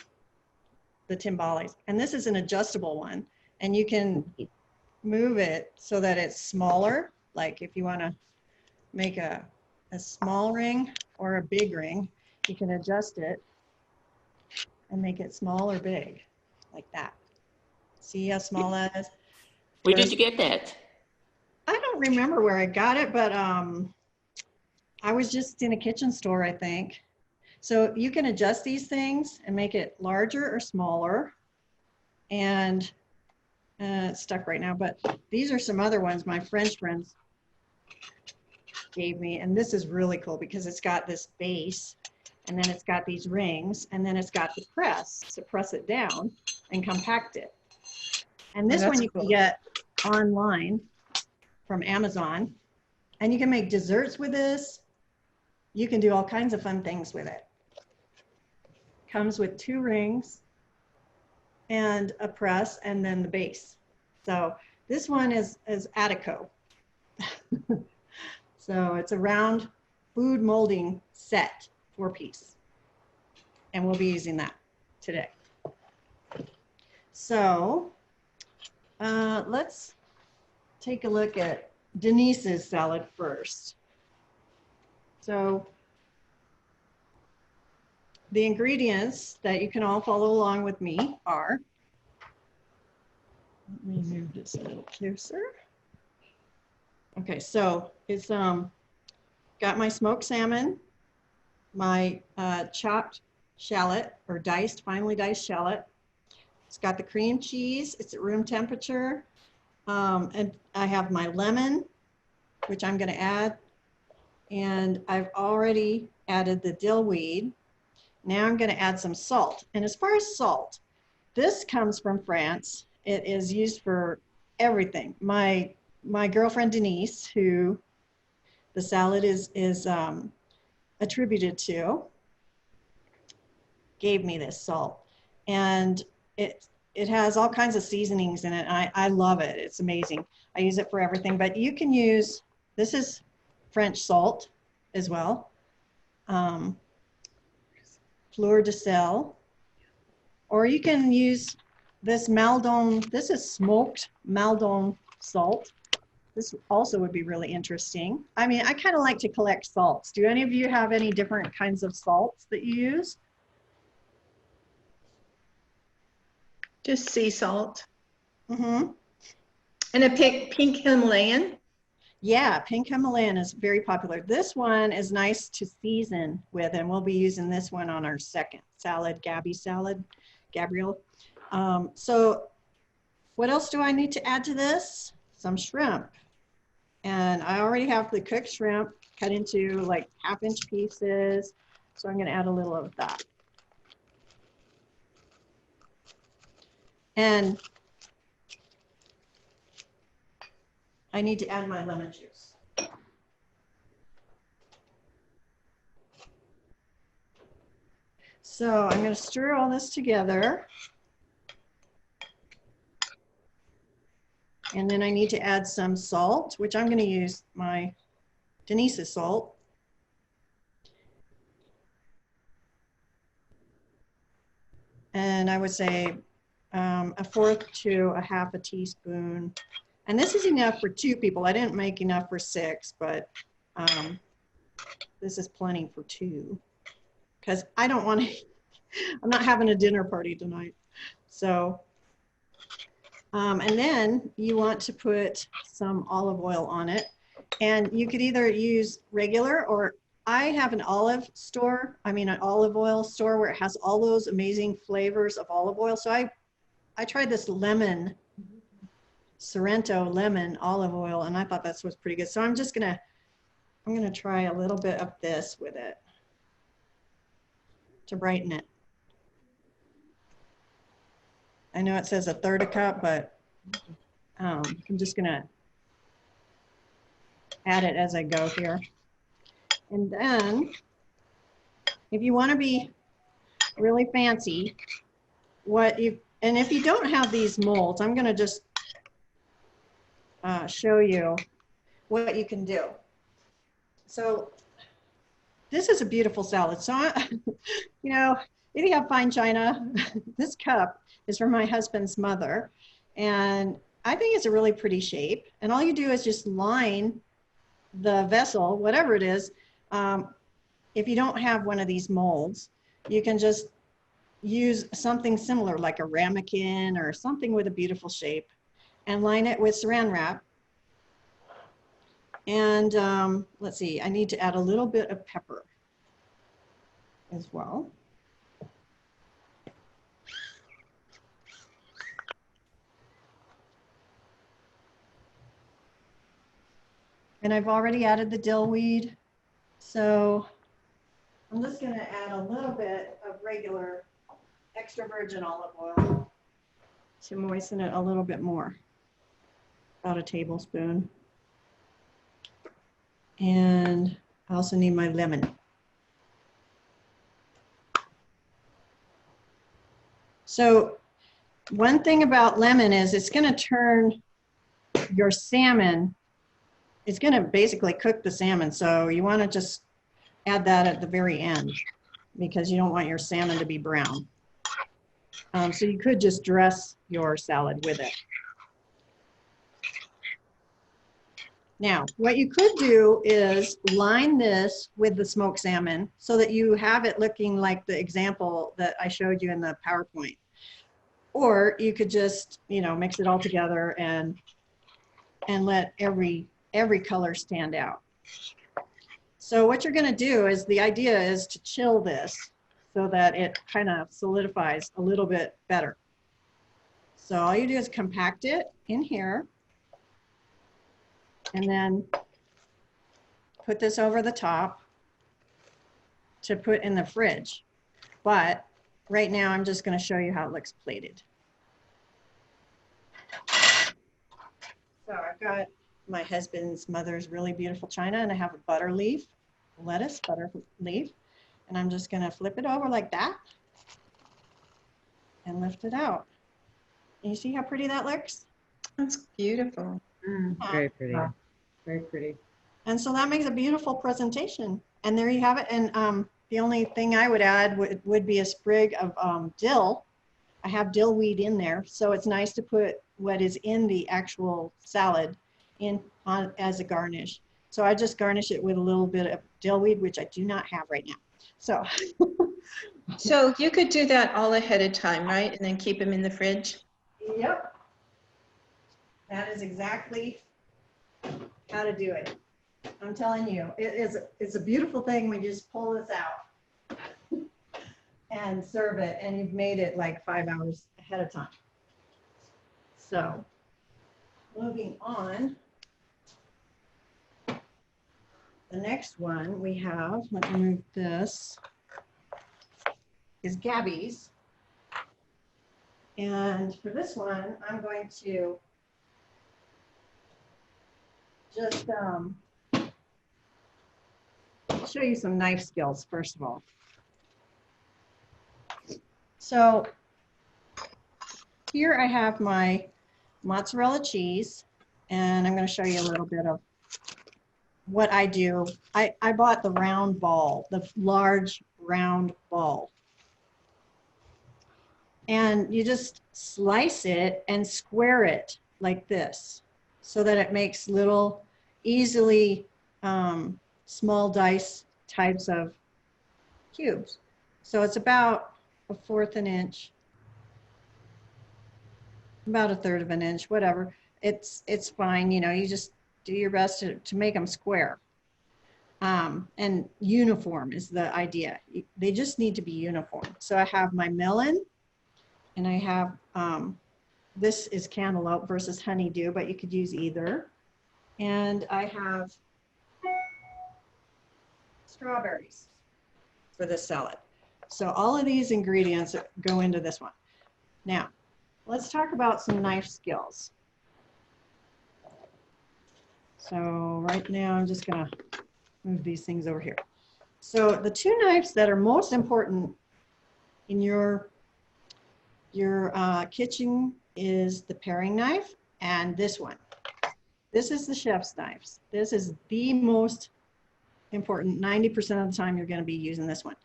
timbales. And this is an adjustable one. And you can move it so that it's smaller. Like if you want to make a small ring or a big ring, you can adjust it and make it small or big, like that. See how small that is? Where did you get that? I don't remember where I got it, but I was just in a kitchen store, I think. So you can adjust these things and make it larger or smaller. And it's stuck right now, but these are some other ones my French friends gave me. And this is really cool because it's got this base, and then it's got these rings, and then it's got the press to press it down and compact it. And this one you can get online from Amazon, and you can make desserts with this. You can do all kinds of fun things with it. Comes with 2 rings and a press, and then the base. So this one is Avocado. So it's a round food molding set, 4-piece. And we'll be using that today. So let's take a look at Denise's salad first. So the ingredients that you can all follow along with me are, let me move this a little closer. Okay, so it's got my smoked salmon, my chopped shallot or diced, finely diced shallot. It's got the cream cheese, it's at room temperature. And I have my lemon, which I'm gonna add. And I've already added the dill weed. Now I'm gonna add some salt. And as far as salt, this comes from France. It is used for everything. My girlfriend Denise, who the salad is attributed to, gave me this salt. And it has all kinds of seasonings in it. I love it. It's amazing. I use it for everything, but you can use, this is French salt as well. Fleur de sel, or you can use this Maldon, this is smoked Maldon salt. This also would be really interesting. I mean, I kind of like to collect salts. Do any of you have any different kinds of salts that you use? Just sea salt. Mm-hmm. And a pink Himalayan. Yeah, pink Himalayan is very popular. This one is nice to season with, and we'll be using this one on our second salad, Gabby salad, Gabrielle. So what else do I need to add to this? Some shrimp. And I already have the cooked shrimp cut into like 1/2-inch pieces. So I'm gonna add a little of that. And I need to add my lemon juice. So I'm going to stir all this together. And then I need to add some salt, which I'm going to use my Denise's salt. And I would say 1/4 to 1/2 teaspoon. And this is enough for 2 people. I didn't make enough for 6, but this is plenty for 2. Because I don't want to, I'm not having a dinner party tonight. So, and then you want to put some olive oil on it. And you could either use regular, or I have an olive oil store where it has all those amazing flavors of olive oil. So I tried this lemon, Sorrento lemon olive oil, and I thought this was pretty good. So I'm gonna try a little bit of this with it to brighten it. I know it says 1/3 cup, but I'm just gonna add it as I go here. And then if you want to be really fancy, and if you don't have these molds, I'm going to just show you what you can do. So this is a beautiful salad. So, you know, if you have fine china, this cup is from my husband's mother. And I think it's a really pretty shape. And all you do is just line the vessel, whatever it is. If you don't have one of these molds, you can just use something similar like a ramekin or something with a beautiful shape. and line it with saran wrap. And let's see, I need to add a little bit of pepper as well. And I've already added the dill weed. So I'm just going to add a little bit of regular extra virgin olive oil to moisten it a little bit more, about a tablespoon. And I also need my lemon. So one thing about lemon is it's going to turn your salmon, it's going to basically cook the salmon. So you want to just add that at the very end because you don't want your salmon to be brown. So you could just dress your salad with it. Now, what you could do is line this with the smoked salmon so that you have it looking like the example that I showed you in the PowerPoint. Or you could just, you know, mix it all together and let every color stand out. So what you're going to do is, the idea is to chill this so that it kind of solidifies a little bit better. So all you do is compact it in here and then put this over the top to put in the fridge. But right now I'm just going to show you how it looks plated. So I've got my husband's mother's really beautiful china, and I have a butter leaf, lettuce, butter leaf, and I'm just going to flip it over like that and lift it out. And you see how pretty that looks? That's beautiful. Very pretty. Wow. Very pretty. And so that makes a beautiful presentation. And there you have it. And the only thing I would add would be a sprig of dill. I have dill weed in there, so it's nice to put what is in the actual salad in as a garnish. So I just garnish it with a little bit of dill weed, which I do not have right now. So, So you could do that all ahead of time, right? And then keep them in the fridge? yep, that is exactly how to do it. I'm telling you, it's a beautiful thing when you just pull this out and serve it, and you've made it like 5 hours ahead of time. So moving on, the next one we have, let me move this, is Gabby's. And for this one, I'm going to just show you some knife skills, first of all. So here I have my mozzarella cheese, and I'm going to show you a little bit of what I do. I bought the round ball, the large round ball. And you just slice it and square it like this so that it makes little, easily small dice types of cubes. So it's about 1/4 an inch, about 1/3 of an inch, whatever. It's fine, you know, you just do your best to make them square. And uniform is the idea. They just need to be uniform. So I have my melon, and I have, this is cantaloupe versus honeydew, but you could use either. And I have strawberries for this salad. So all of these ingredients go into this one. Now, let's talk about some knife skills. So right now I'm just gonna move these things over here. So the two knives that are most important in your kitchen is the paring knife and this one. This is the chef's knives. This is the most important. 90% of the time you're going to be using this one.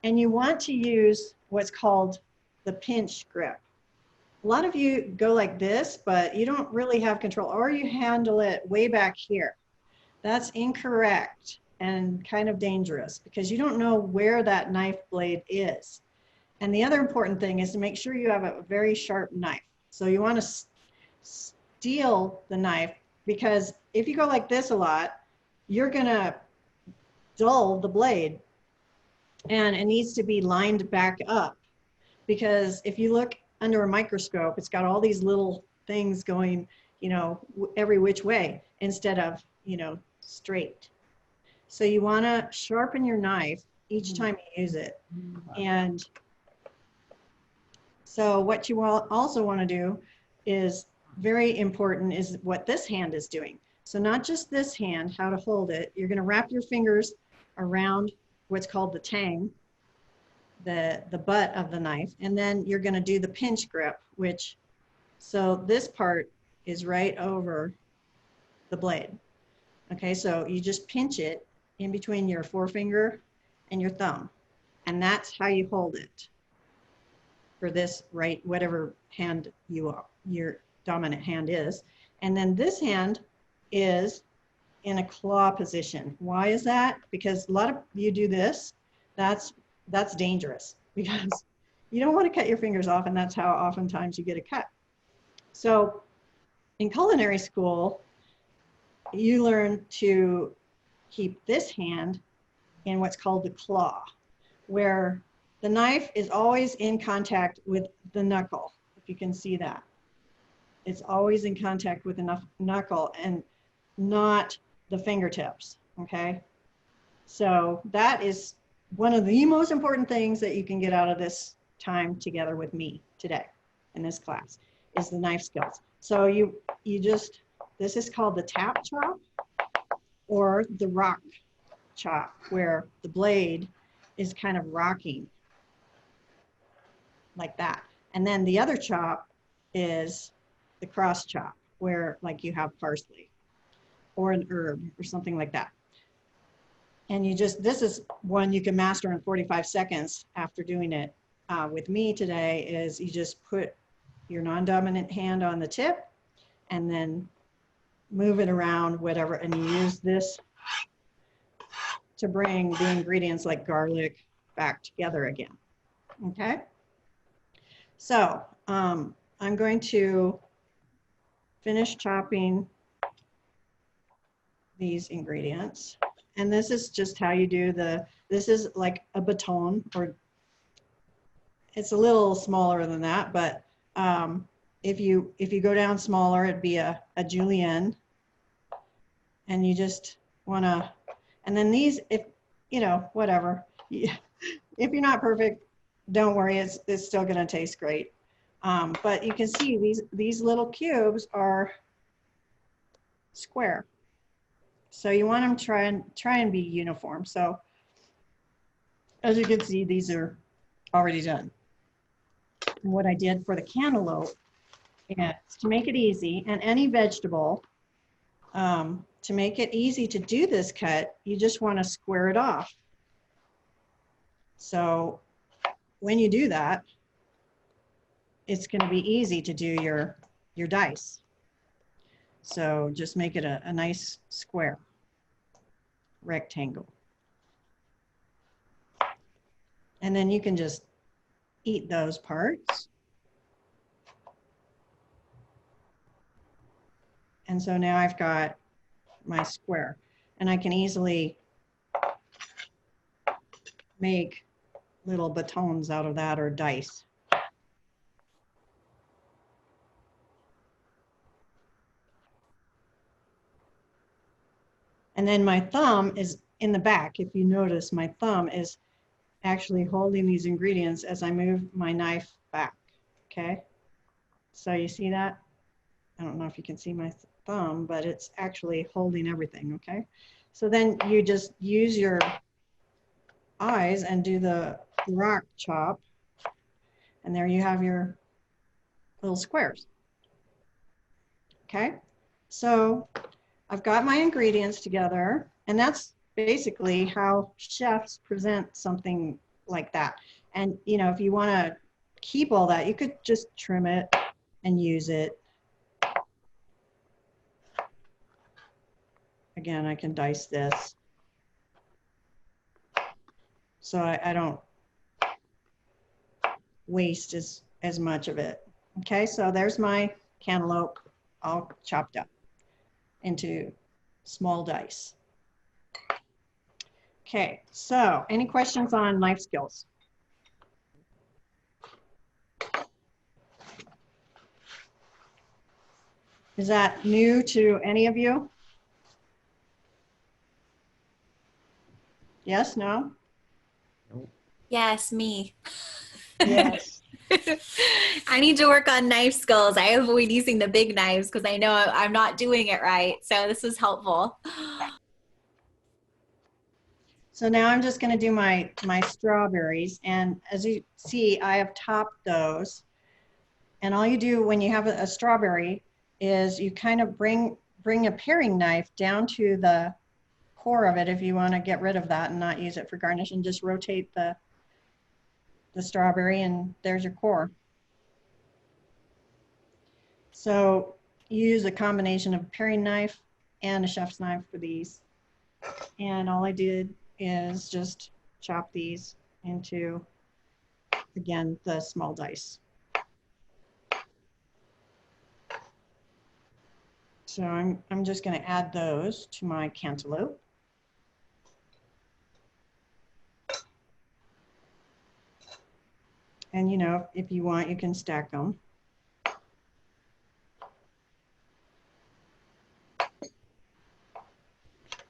And you want to use what's called the pinch grip. A lot of you go like this, but you don't really have control, or you handle it way back here. That's incorrect and kind of dangerous because you don't know where that knife blade is. And the other important thing is to make sure you have a very sharp knife. So you want to steel the knife, because if you go like this a lot, you're gonna dull the blade, and it needs to be lined back up, because if you look under a microscope, it's got all these little things going, you know, every which way instead of, you know, straight. So you want to sharpen your knife each time you use it. And so what you also want to do is very important is what this hand is doing. So not just this hand, how to hold it. You're going to wrap your fingers around what's called the tang, the butt of the knife, and then you're going to do the pinch grip, which, so this part is right over the blade. Okay, so you just pinch it in between your forefinger and your thumb, and that's how you hold it for this right, whatever hand you are, your dominant hand is. And then this hand is in a claw position. Why is that? Because a lot of you do this. That's dangerous, because you don't want to cut your fingers off, and that's how oftentimes you get a cut. So in culinary school, you learn to keep this hand in what's called the claw, where the knife is always in contact with the knuckle, if you can see that. It's always in contact with the knuckle and not the fingertips, okay? So that is one of the most important things that you can get out of this time together with me today in this class, is the knife skills. So you just, this is called the tap chop or the rock chop, where the blade is kind of rocking like that. And then the other chop is the cross chop, where like you have parsley or an herb or something like that. And you just, this is one you can master in 45 seconds after doing it with me today, is you just put your non-dominant hand on the tip and then move it around, whatever, and you use this to bring the ingredients like garlic back together again, okay? So I'm going to finish chopping these ingredients. And this is just how you do this is like a baton, or it's a little smaller than that, but if you go down smaller, it'd be a julienne. And you just wanna, and then these, if, you know, whatever. If you're not perfect, don't worry, it's still gonna taste great. But you can see these little cubes are square. So you want them to try and be uniform. So as you can see, these are already done. And what I did for the cantaloupe is to make it easy, and any vegetable, to make it easy to do this cut, you just want to square it off. So when you do that, it's going to be easy to do your dice. So just make it a nice square rectangle. And then you can just eat those parts. And so now I've got my square, and I can easily make little batons out of that, or dice. And then my thumb is in the back. If you notice, my thumb is actually holding these ingredients as I move my knife back, okay? So you see that? I don't know if you can see my thumb, but it's actually holding everything, okay? So then you just use your eyes and do the rock chop, and there you have your little squares, okay? So I've got my ingredients together, and that's basically how chefs present something like that. And you know, if you want to keep all that, you could just trim it and use it. Again, I can dice this, so I don't waste as much of it. Okay, so there's my cantaloupe all chopped up into small dice. Okay, so any questions on knife skills? Is that new to any of you? Yes, no? Yes, me. Yes. I need to work on knife skills. I avoid using the big knives because I know I'm not doing it right. So this was helpful. So now I'm just going to do my strawberries. And as you see, I have topped those. And all you do when you have a strawberry is you kind of bring a paring knife down to the core of it if you want to get rid of that and not use it for garnish, and just rotate the strawberry, and there's your core. So you use a combination of a paring knife and a chef's knife for these. And all I did is just chop these into, again, the small dice. So I'm just going to add those to my cantaloupe. And you know, if you want, you can stack them.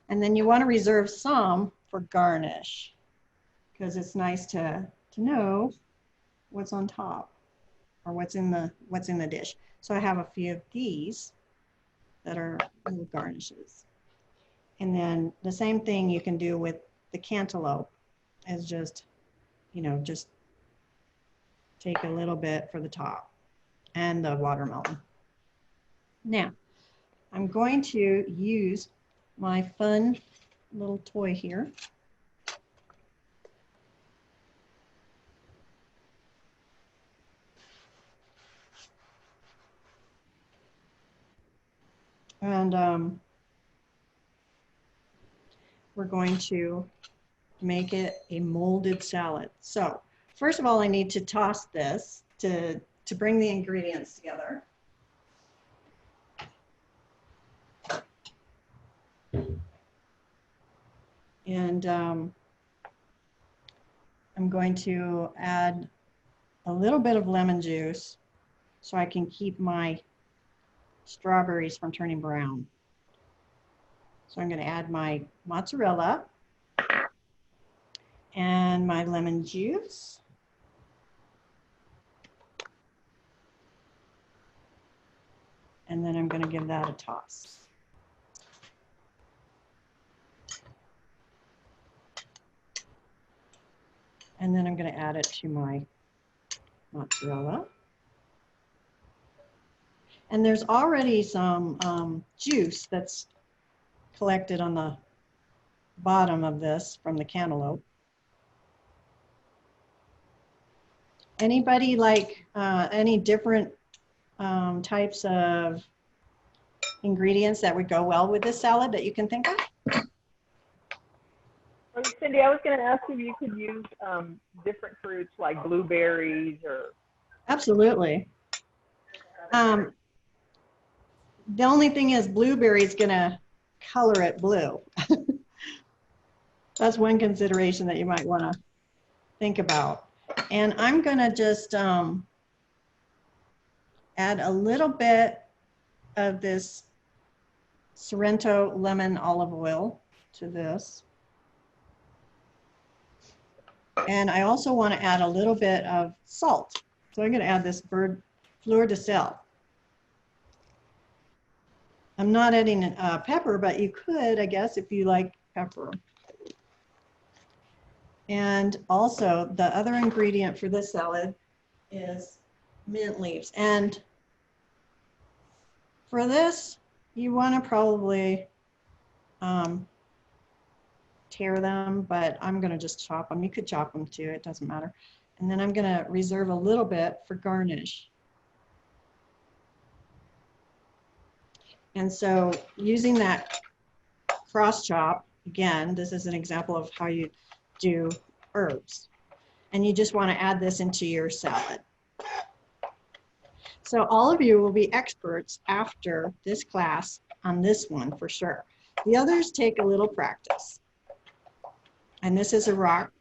And then you want to reserve some for garnish, because it's nice to know what's on top or what's in the dish. So I have a few of these that are little garnishes. And then the same thing you can do with the cantaloupe, is just, you know, just take a little bit for the top, and the watermelon. Now, I'm going to use my fun little toy here. And we're going to make it a molded salad. So first of all, I need to toss this to bring the ingredients together. And I'm going to add a little bit of lemon juice so I can keep my strawberries from turning brown. So I'm going to add my mozzarella and my lemon juice. And then I'm going to give that a toss. And then I'm going to add it to my mozzarella. And there's already some juice that's collected on the bottom of this from the cantaloupe. Anybody like any different types of ingredients that would go well with this salad that you can think of? Oh, Cindy, I was going to ask if you could use different fruits like blueberries or. Absolutely. The only thing is blueberry is going to color it blue. That's one consideration that you might want to think about. And I'm going to just add a little bit of this Sorrento lemon olive oil to this. And I also want to add a little bit of salt. So I'm going to add this fleur de sel. I'm not adding pepper, but you could, I guess, if you like pepper. And also the other ingredient for this salad is mint leaves. And for this, you want to probably tear them, but I'm going to just chop them. You could chop them too, it doesn't matter. And then I'm going to reserve a little bit for garnish. And so using that cross chop, again, this is an example of how you do herbs. And you just want to add this into your salad. So all of you will be experts after this class on this one for sure. The others take a little practice. And this is a rock,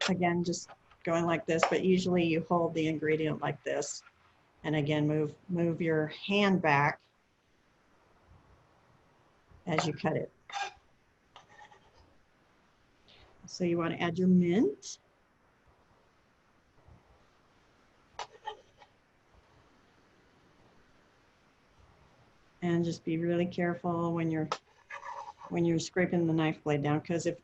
again, just going like this, but usually you hold the ingredient like this. And again, move your hand back as you cut it. So you want to add your mint. And just be really careful when you're scraping the knife blade down, because if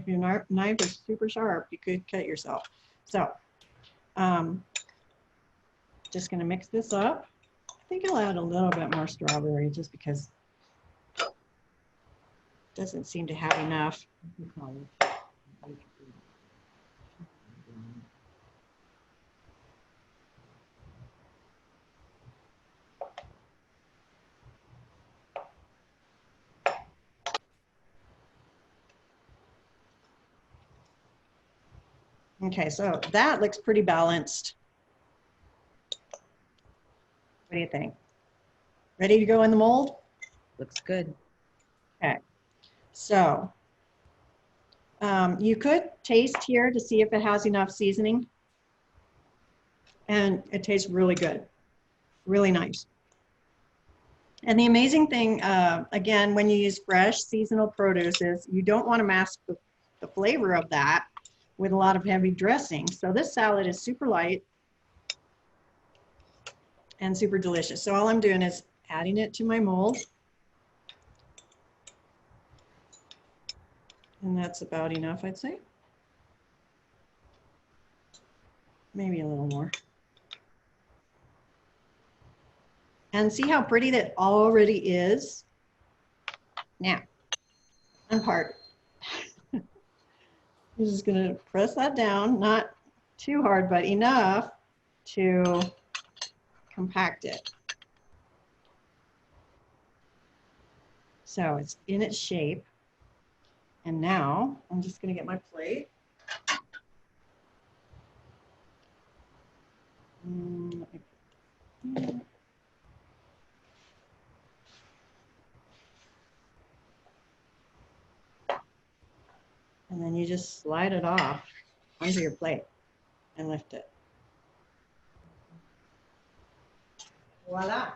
your knife is super sharp, you could cut yourself. So just going to mix this up. I think I'll add a little bit more strawberry just because it doesn't seem to have enough. Okay, so that looks pretty balanced. What do you think? Ready to go in the mold? Looks good. Okay, so you could taste here to see if it has enough seasoning. And it tastes really good, really nice. And the amazing thing, again, when you use fresh seasonal produce is you don't want to mask the flavor of that with a lot of heavy dressing. So this salad is super light and super delicious. So all I'm doing is adding it to my mold. And that's about enough, I'd say. Maybe a little more. And see how pretty that already is? Now, one part. I'm just gonna press that down, not too hard, but enough to compact it. So it's in its shape. And now I'm just gonna get my plate. And then you just slide it off onto your plate and lift it. Voila.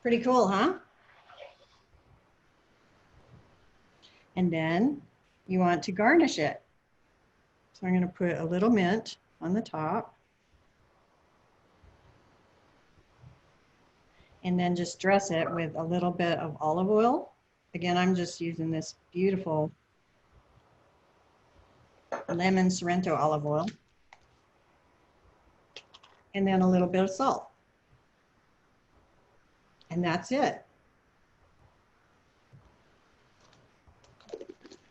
Pretty cool, huh? And then you want to garnish it. So I'm going to put a little mint on the top. And then just dress it with a little bit of olive oil. Again, I'm just using this beautiful lemon Sorrento olive oil. And then a little bit of salt. And that's it.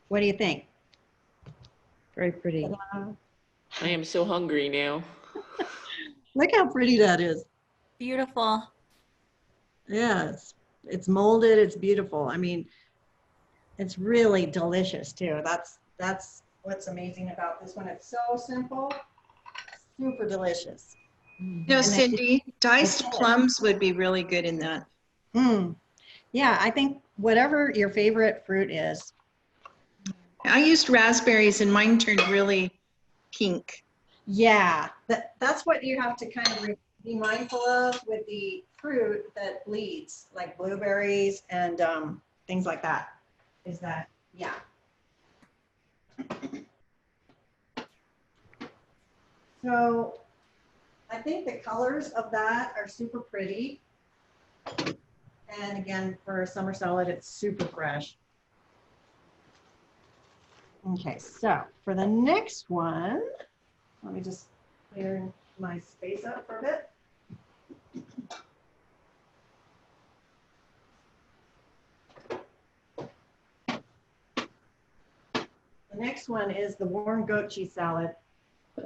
What do you think? Very pretty. I am so hungry now. Look how pretty that is. Beautiful. Yeah, it's molded, it's beautiful. I mean, it's really delicious too. That's what's amazing about this one. It's so simple, super delicious. You know, Cindy, diced plums would be really good in that. Yeah, I think whatever your favorite fruit is. I used raspberries and mine turned really pink. Yeah, that's what you have to kind of be mindful of with the fruit that bleeds, like blueberries and things like that. Is that, yeah. So I think the colors of that are super pretty. And again, for a summer salad, it's super fresh. Okay, so for the next one, let me just clear my space up for a bit. The next one is the warm goat cheese salad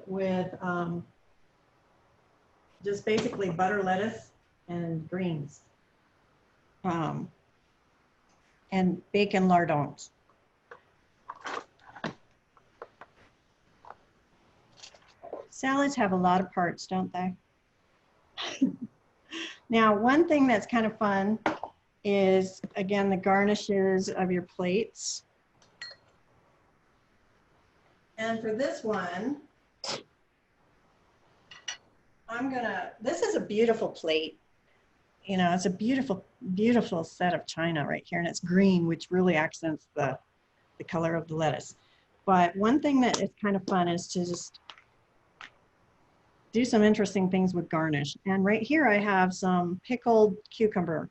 with just basically butter, lettuce, and greens. And bacon lardons. Salads have a lot of parts, don't they? Now, one thing that's kind of fun is, again, the garnishes of your plates. And for this one, this is a beautiful plate. You know, it's a beautiful, beautiful set of china right here, and it's green, which really accents the color of the lettuce. But one thing that is kind of fun is to just do some interesting things with garnish. And right here I have some pickled cucumber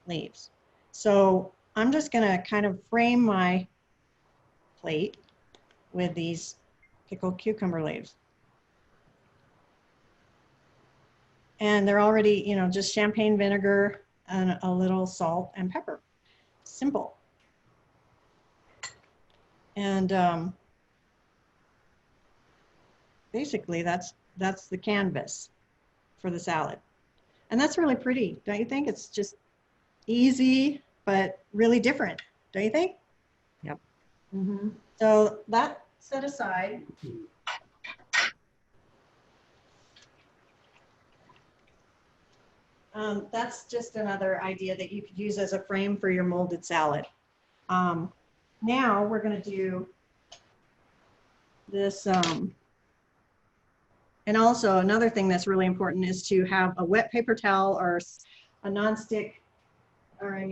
leaves. So I'm just gonna kind of frame my plate with these pickled cucumber leaves. And they're already, you know, just champagne vinegar and a little salt and pepper. Simple. And basically that's the canvas for the salad. And that's really pretty, don't you think? It's just easy, but really different, don't you think? Yep. Mm-hmm. So that set aside. That's just another idea that you could use as a frame for your molded salad. Now we're going to do this. And also another thing that's really important is to have a wet paper towel or a nonstick, or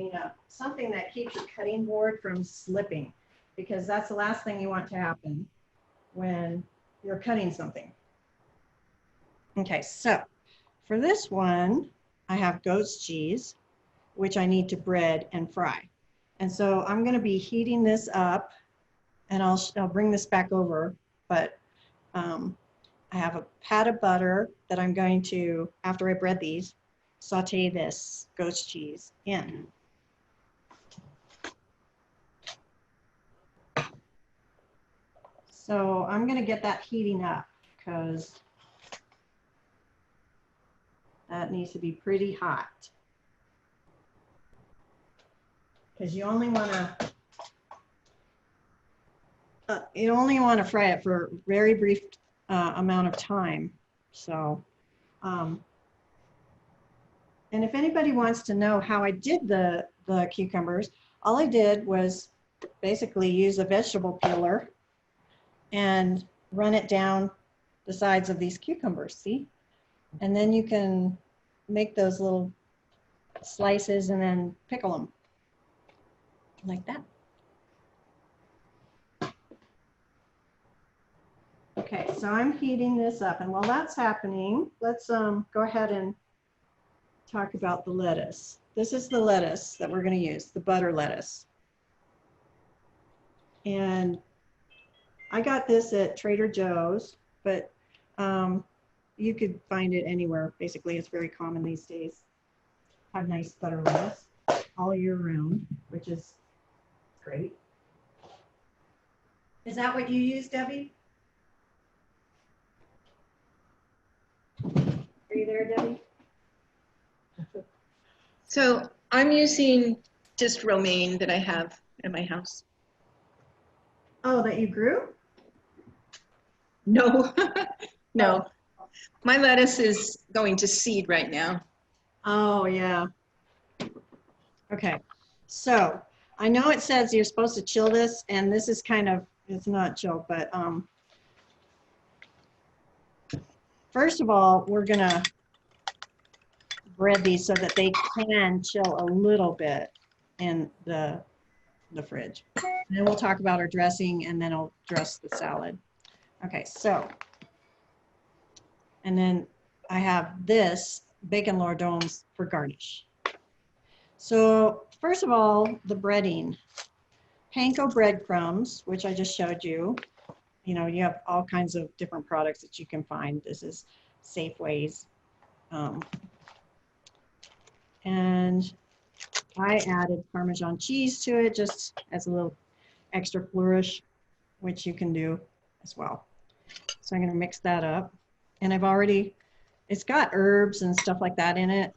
something that keeps your cutting board from slipping, because that's the last thing you want to happen when you're cutting something. Okay, so for this one, I have goat's cheese, which I need to bread and fry. And so I'm going to be heating this up, and I'll bring this back over, but I have a pat of butter that I'm going to, after I bread these, saute this goat's cheese in. So I'm going to get that heating up because that needs to be pretty hot. Because you only want to fry it for a very brief amount of time. So, and if anybody wants to know how I did the cucumbers, all I did was basically use a vegetable peeler and run it down the sides of these cucumbers, see? And then you can make those little slices and then pickle them like that. Okay, so I'm heating this up, and while that's happening, let's go ahead and talk about the lettuce. This is the lettuce that we're going to use, the butter lettuce. And I got this at Trader Joe's, but you could find it anywhere. Basically, it's very common these days. Have nice butter lettuce all year round, which is great. Is that what you use, Debbie? Are you there, Debbie? So I'm using just romaine that I have in my house. Oh, that you grew? No, no. My lettuce is going to seed right now. Oh, yeah. Okay, so I know it says you're supposed to chill this, and this is kind of, it's not chill, but first of all, we're gonna bread these so that they can chill a little bit in the fridge. And then we'll talk about our dressing, and then I'll dress the salad. Okay, so, and then I have this bacon lardons for garnish. So first of all, the breading. Panko breadcrumbs, which I just showed you. You know, you have all kinds of different products that you can find. This is Safeway's. And I added Parmesan cheese to it just as a little extra flourish, which you can do as well. So I'm going to mix that up. And I've already, it's got herbs and stuff like that in it,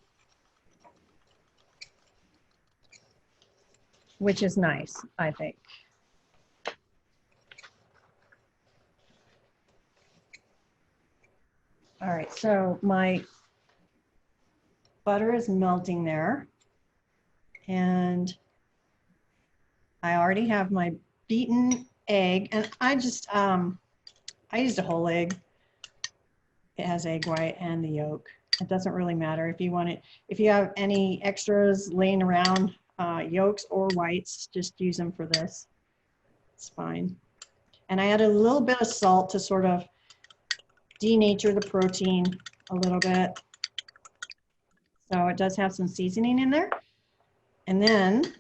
which is nice, I think. All right, so my butter is melting there. And I already have my beaten egg, and I just, I used a whole egg. It has egg white and the yolk. It doesn't really matter if you want it. If you have any extras laying around, yolks or whites, just use them for this. It's fine. And I added a little bit of salt to sort of denature the protein a little bit. So it does have some seasoning in there. And then,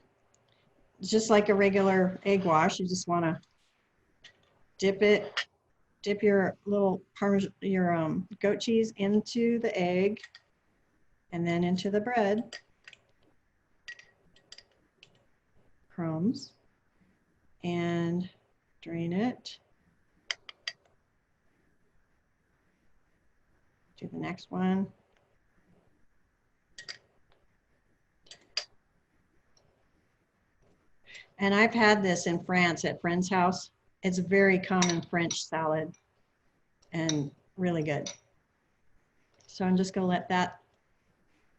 just like a regular egg wash, you just want to dip your little goat cheese into the egg and then into the bread crumbs and drain it. Do the next one. And I've had this in France at friend's house. It's a very common French salad and really good. So I'm just gonna let that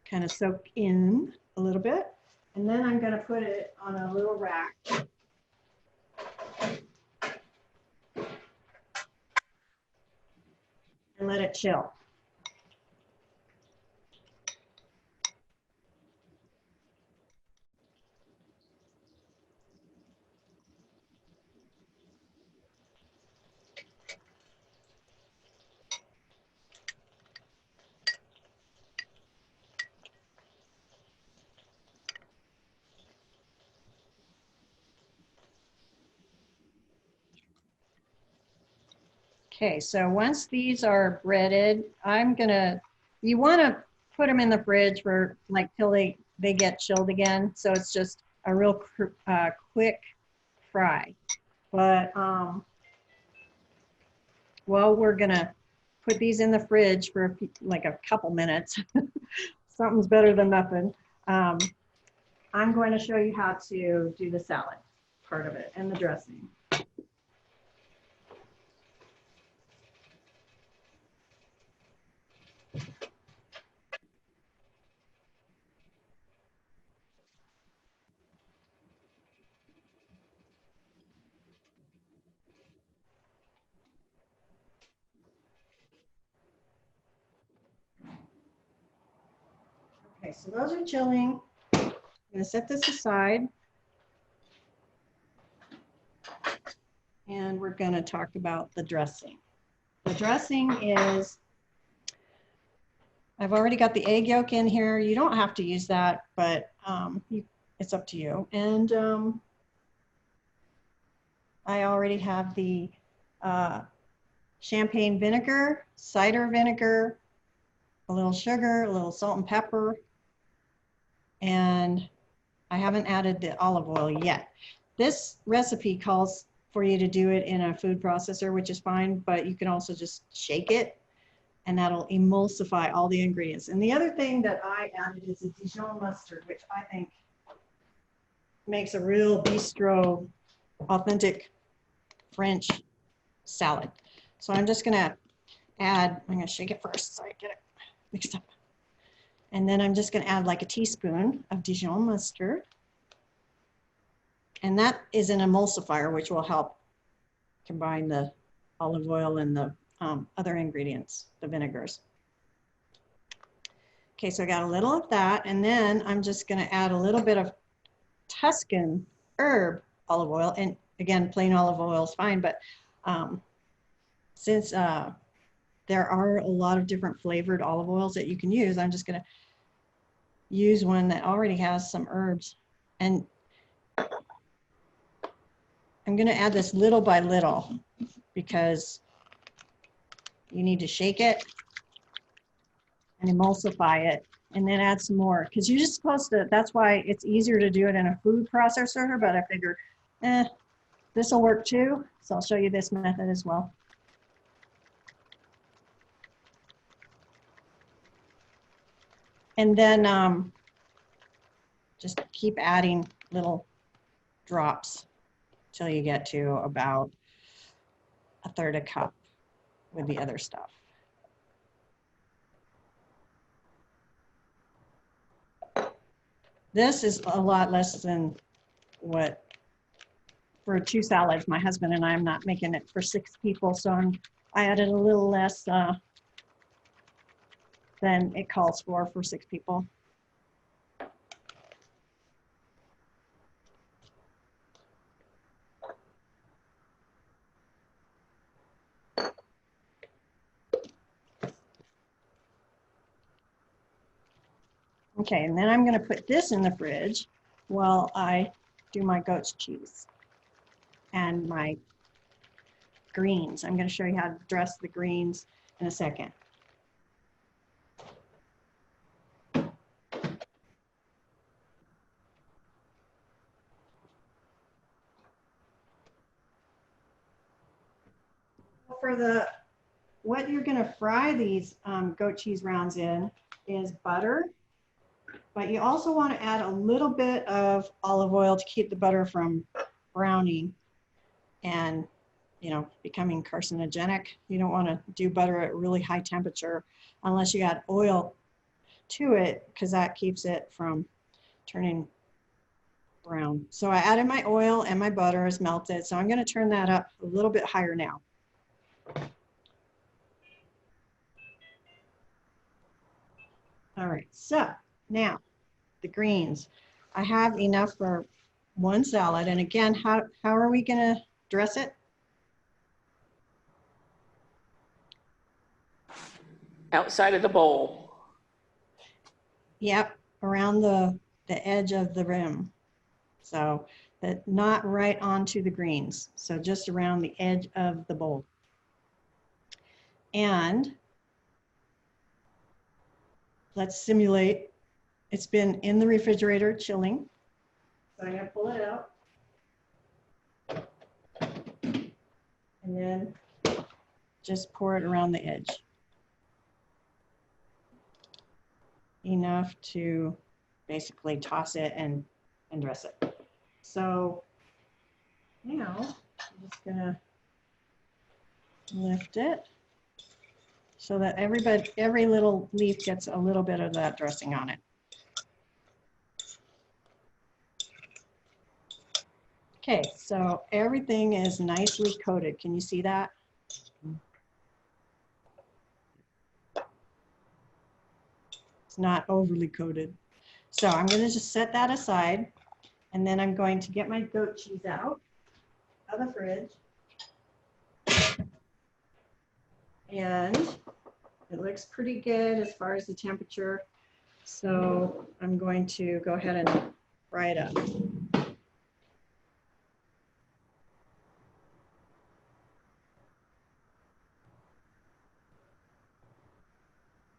kind of soak in a little bit. And then I'm gonna put it on a little rack. And let it chill. Okay, so once these are breaded, you want to put them in the fridge for like till they get chilled again. So it's just a real quick fry. But well, we're gonna put these in the fridge for like a couple minutes. Something's better than nothing. I'm going to show you how to do the salad part of it and the dressing. Okay, so those are chilling. I'm going to set this aside. And we're going to talk about the dressing. The dressing is, I've already got the egg yolk in here. You don't have to use that, but it's up to you. And I already have the champagne vinegar, cider vinegar, a little sugar, a little salt and pepper, and I haven't added the olive oil yet. This recipe calls for you to do it in a food processor, which is fine, but you can also just shake it and that'll emulsify all the ingredients. And the other thing that I added is a Dijon mustard, which I think makes a real bistro, authentic French salad. So I'm just gonna add, I'm gonna shake it first so I get it mixed up. And then I'm just gonna add like a teaspoon of Dijon mustard. And that is an emulsifier, which will help combine the olive oil and the other ingredients, the vinegars. Okay, so I got a little of that, and then I'm just gonna add a little bit of Tuscan herb olive oil, and again, plain olive oil is fine, but since there are a lot of different flavored olive oils that you can use, I'm just gonna use one that already has some herbs. And I'm gonna add this little by little because you need to shake it and emulsify it and then add some more, because you're just supposed to, that's why it's easier to do it in a food processor, but I figured, this will work too. So I'll show you this method as well. And then just keep adding little drops till you get to about 1/3 cup with the other stuff. This is a lot less than what, for 2 salads, my husband and I, I'm not making it for 6 people, so I added a little less than it calls for 6 people. Okay, and then I'm going to put this in the fridge while I do my goat's cheese and my greens. I'm going to show you how to dress the greens in a second. For what you're going to fry these goat cheese rounds in is butter, but you also want to add a little bit of olive oil to keep the butter from browning and, you know, becoming carcinogenic. You don't want to do butter at really high temperature unless you add oil to it, because that keeps it from turning brown. So I added my oil and my butter is melted. So I'm going to turn that up a little bit higher now. All right, so now the greens. I have enough for 1 salad. And again, how are we going to dress it? Outside of the bowl. Yep, around the edge of the rim. So that not right onto the greens. So just around the edge of the bowl. And let's simulate. It's been in the refrigerator chilling. So I'm going to pull it out. And then just pour it around the edge. Enough to basically toss it and dress it. So now I'm just going to lift it so that every little leaf gets a little bit of that dressing on it. Okay, so everything is nicely coated. Can you see that? It's not overly coated. So I'm going to just set that aside, and then I'm going to get my goat cheese out of the fridge. And it looks pretty good as far as the temperature. So I'm going to go ahead and fry it up.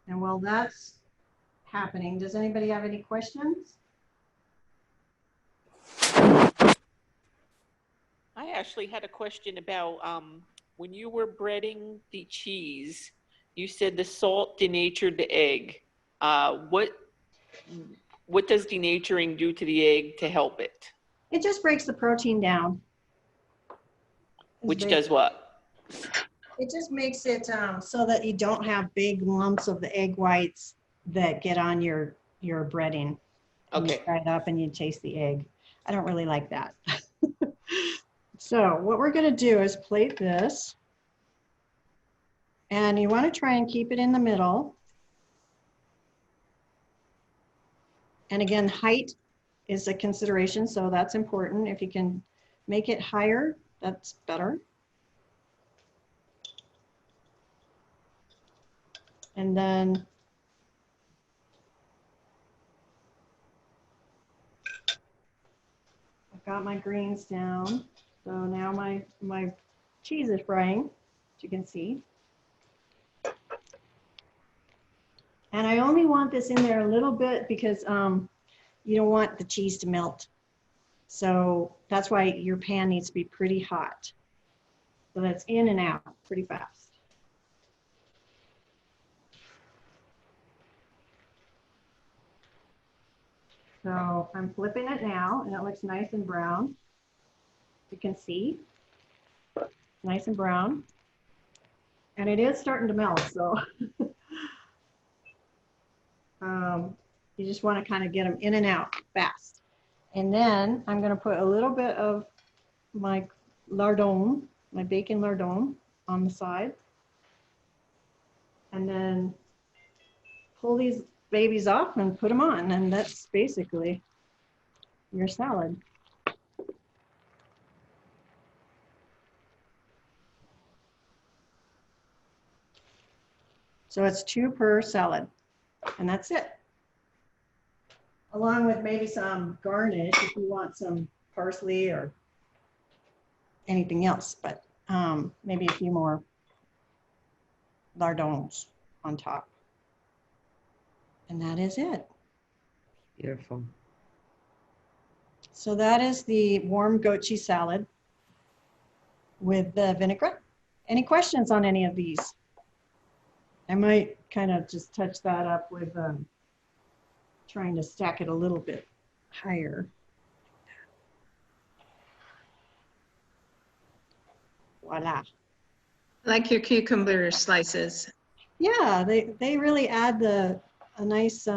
And while that's happening, does anybody have any questions? I actually had a question about when you were breading the cheese, you said the salt denatured the egg. What does denaturing do to the egg to help it? It just breaks the protein down. Which does what? It just makes it so that you don't have big lumps of the egg whites that get on your breading. Okay. You fry it up and you taste the egg. I don't really like that. So what we're going to do is plate this. And you want to try and keep it in the middle. And again, height is a consideration, so that's important. If you can make it higher, that's better. And then I've got my greens down. So now my cheese is frying, as you can see. And I only want this in there a little bit because you don't want the cheese to melt. So that's why your pan needs to be pretty hot. So that's in and out pretty fast. So I'm flipping it now and it looks nice and brown. You can see, nice and brown. And it is starting to melt, so You just want to kind of get them in and out fast. And then I'm going to put a little bit of my lardon, my bacon lardon on the side. And then pull these babies off and put them on. And that's basically your salad. So it's 2 per salad, and that's it. Along with maybe some garnish if you want some parsley or anything else, but maybe a few more lardons on top. And that is it. Beautiful. So that is the warm goat cheese salad with the vinaigrette. Any questions on any of these? I might kind of just touch that up with trying to stack it a little bit higher. Voila. I like your cucumber slices. Yeah, they really add a nice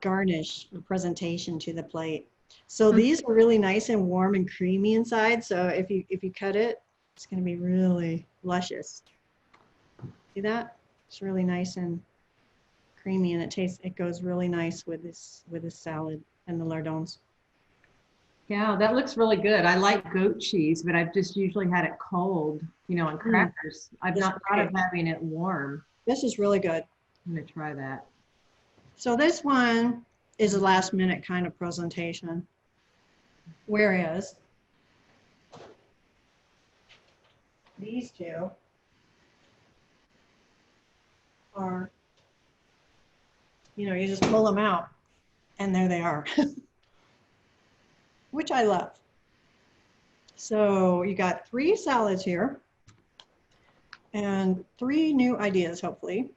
garnish or presentation to the plate. So these are really nice and warm and creamy inside. So if you cut it, it's going to be really luscious. See that? It's really nice and creamy, and it goes really nice with this salad and the lardons. Yeah, that looks really good. I like goat cheese, but I've just usually had it cold, you know, on crackers. I've not thought of having it warm. This is really good. I'm gonna try that. So this one is a last minute kind of presentation. Whereas these two are, you know, you just pull them out and there they are, which I love. So you got 3 salads here and 3 new ideas, hopefully,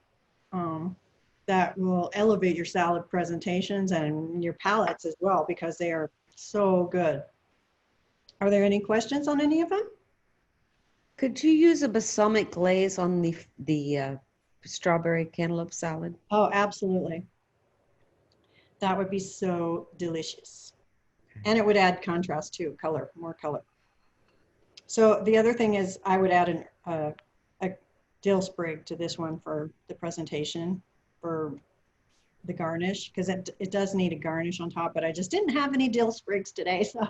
that will elevate your salad presentations and your palettes as well, because they are so good. Are there any questions on any of them? Could you use a balsamic glaze on the strawberry cantaloupe salad? Oh, absolutely. That would be so delicious. And it would add contrast too, color, more color. So the other thing is I would add a dill sprig to this one for the presentation, for the garnish, because it does need a garnish on top, but I just didn't have any dill sprigs today. So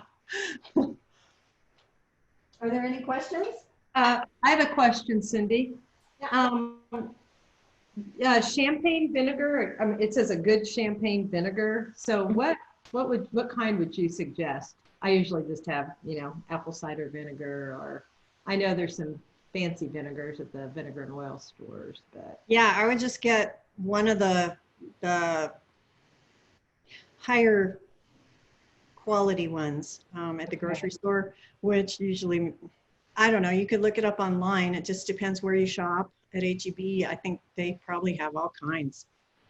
are there any questions? I have a question, Cindy. Champagne vinegar, it says a good champagne vinegar. So what kind would you suggest? I usually just have, you know, apple cider vinegar, or I know there's some fancy vinegars at the vinegar and oil stores, but Yeah, I would just get one of the higher quality ones at the grocery store, which usually, I don't know, you could look it up online. It just depends where you shop. At HEB, I think they probably have all kinds.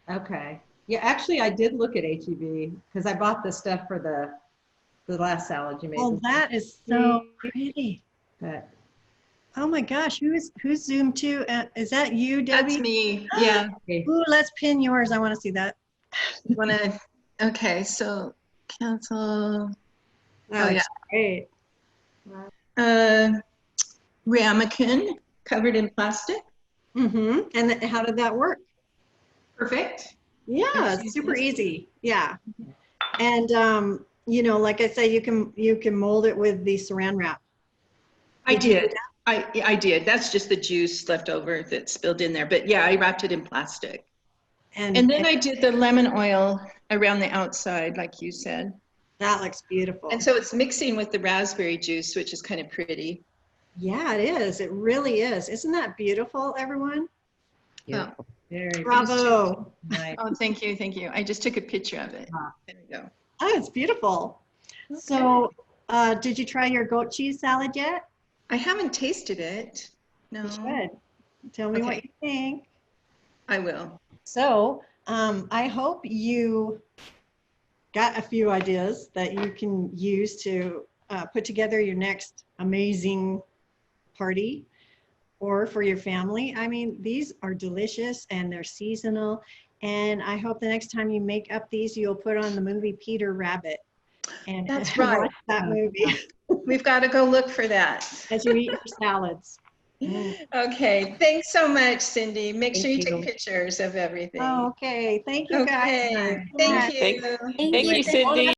okay. Yeah, actually, I did look at HEB because I bought the stuff for the last salad you made. Oh, that is so pretty. But Oh my gosh, who's zoomed to? Is that you, Debbie? That's me. Yeah. Ooh, let's pin yours. I want to see that. Okay, so cancel. That Oh, was great. Ramekin covered in plastic. Mm-hmm. And how did that work? Perfect. Yeah, it's super easy. Yeah. And you know, like I say, you can mold it with the saran wrap. I did. I did. That's just the juice left over that spilled in there. But yeah, I wrapped it in plastic. And then I did the lemon oil around the outside, like you said. That looks beautiful. And so it's mixing with the raspberry juice, which is kind of pretty. Yeah, it is. It really is. Isn't that beautiful, everyone? Yeah. very Bravo. nice. Oh, thank you. Thank you. I just took a picture of it. There we go. Oh, it's beautiful. Okay. So did you try your goat cheese salad yet? I haven't tasted it. No. You should. Tell me what Okay. you think. I will. So I hope you got a few ideas that you can use to put together your next amazing party or for your family. I mean, these are delicious and they're seasonal And I hope the next time you make up these, you'll put on the movie Peter Rabbit and That's right. watch that movie We've got to go look for that. as you eat your salads. Okay, thanks so much, Cindy. Make sure you Thank take you. pictures of everything. Oh, okay. Thank you guys. Okay, Bye. thank you. Thank you, Cindy.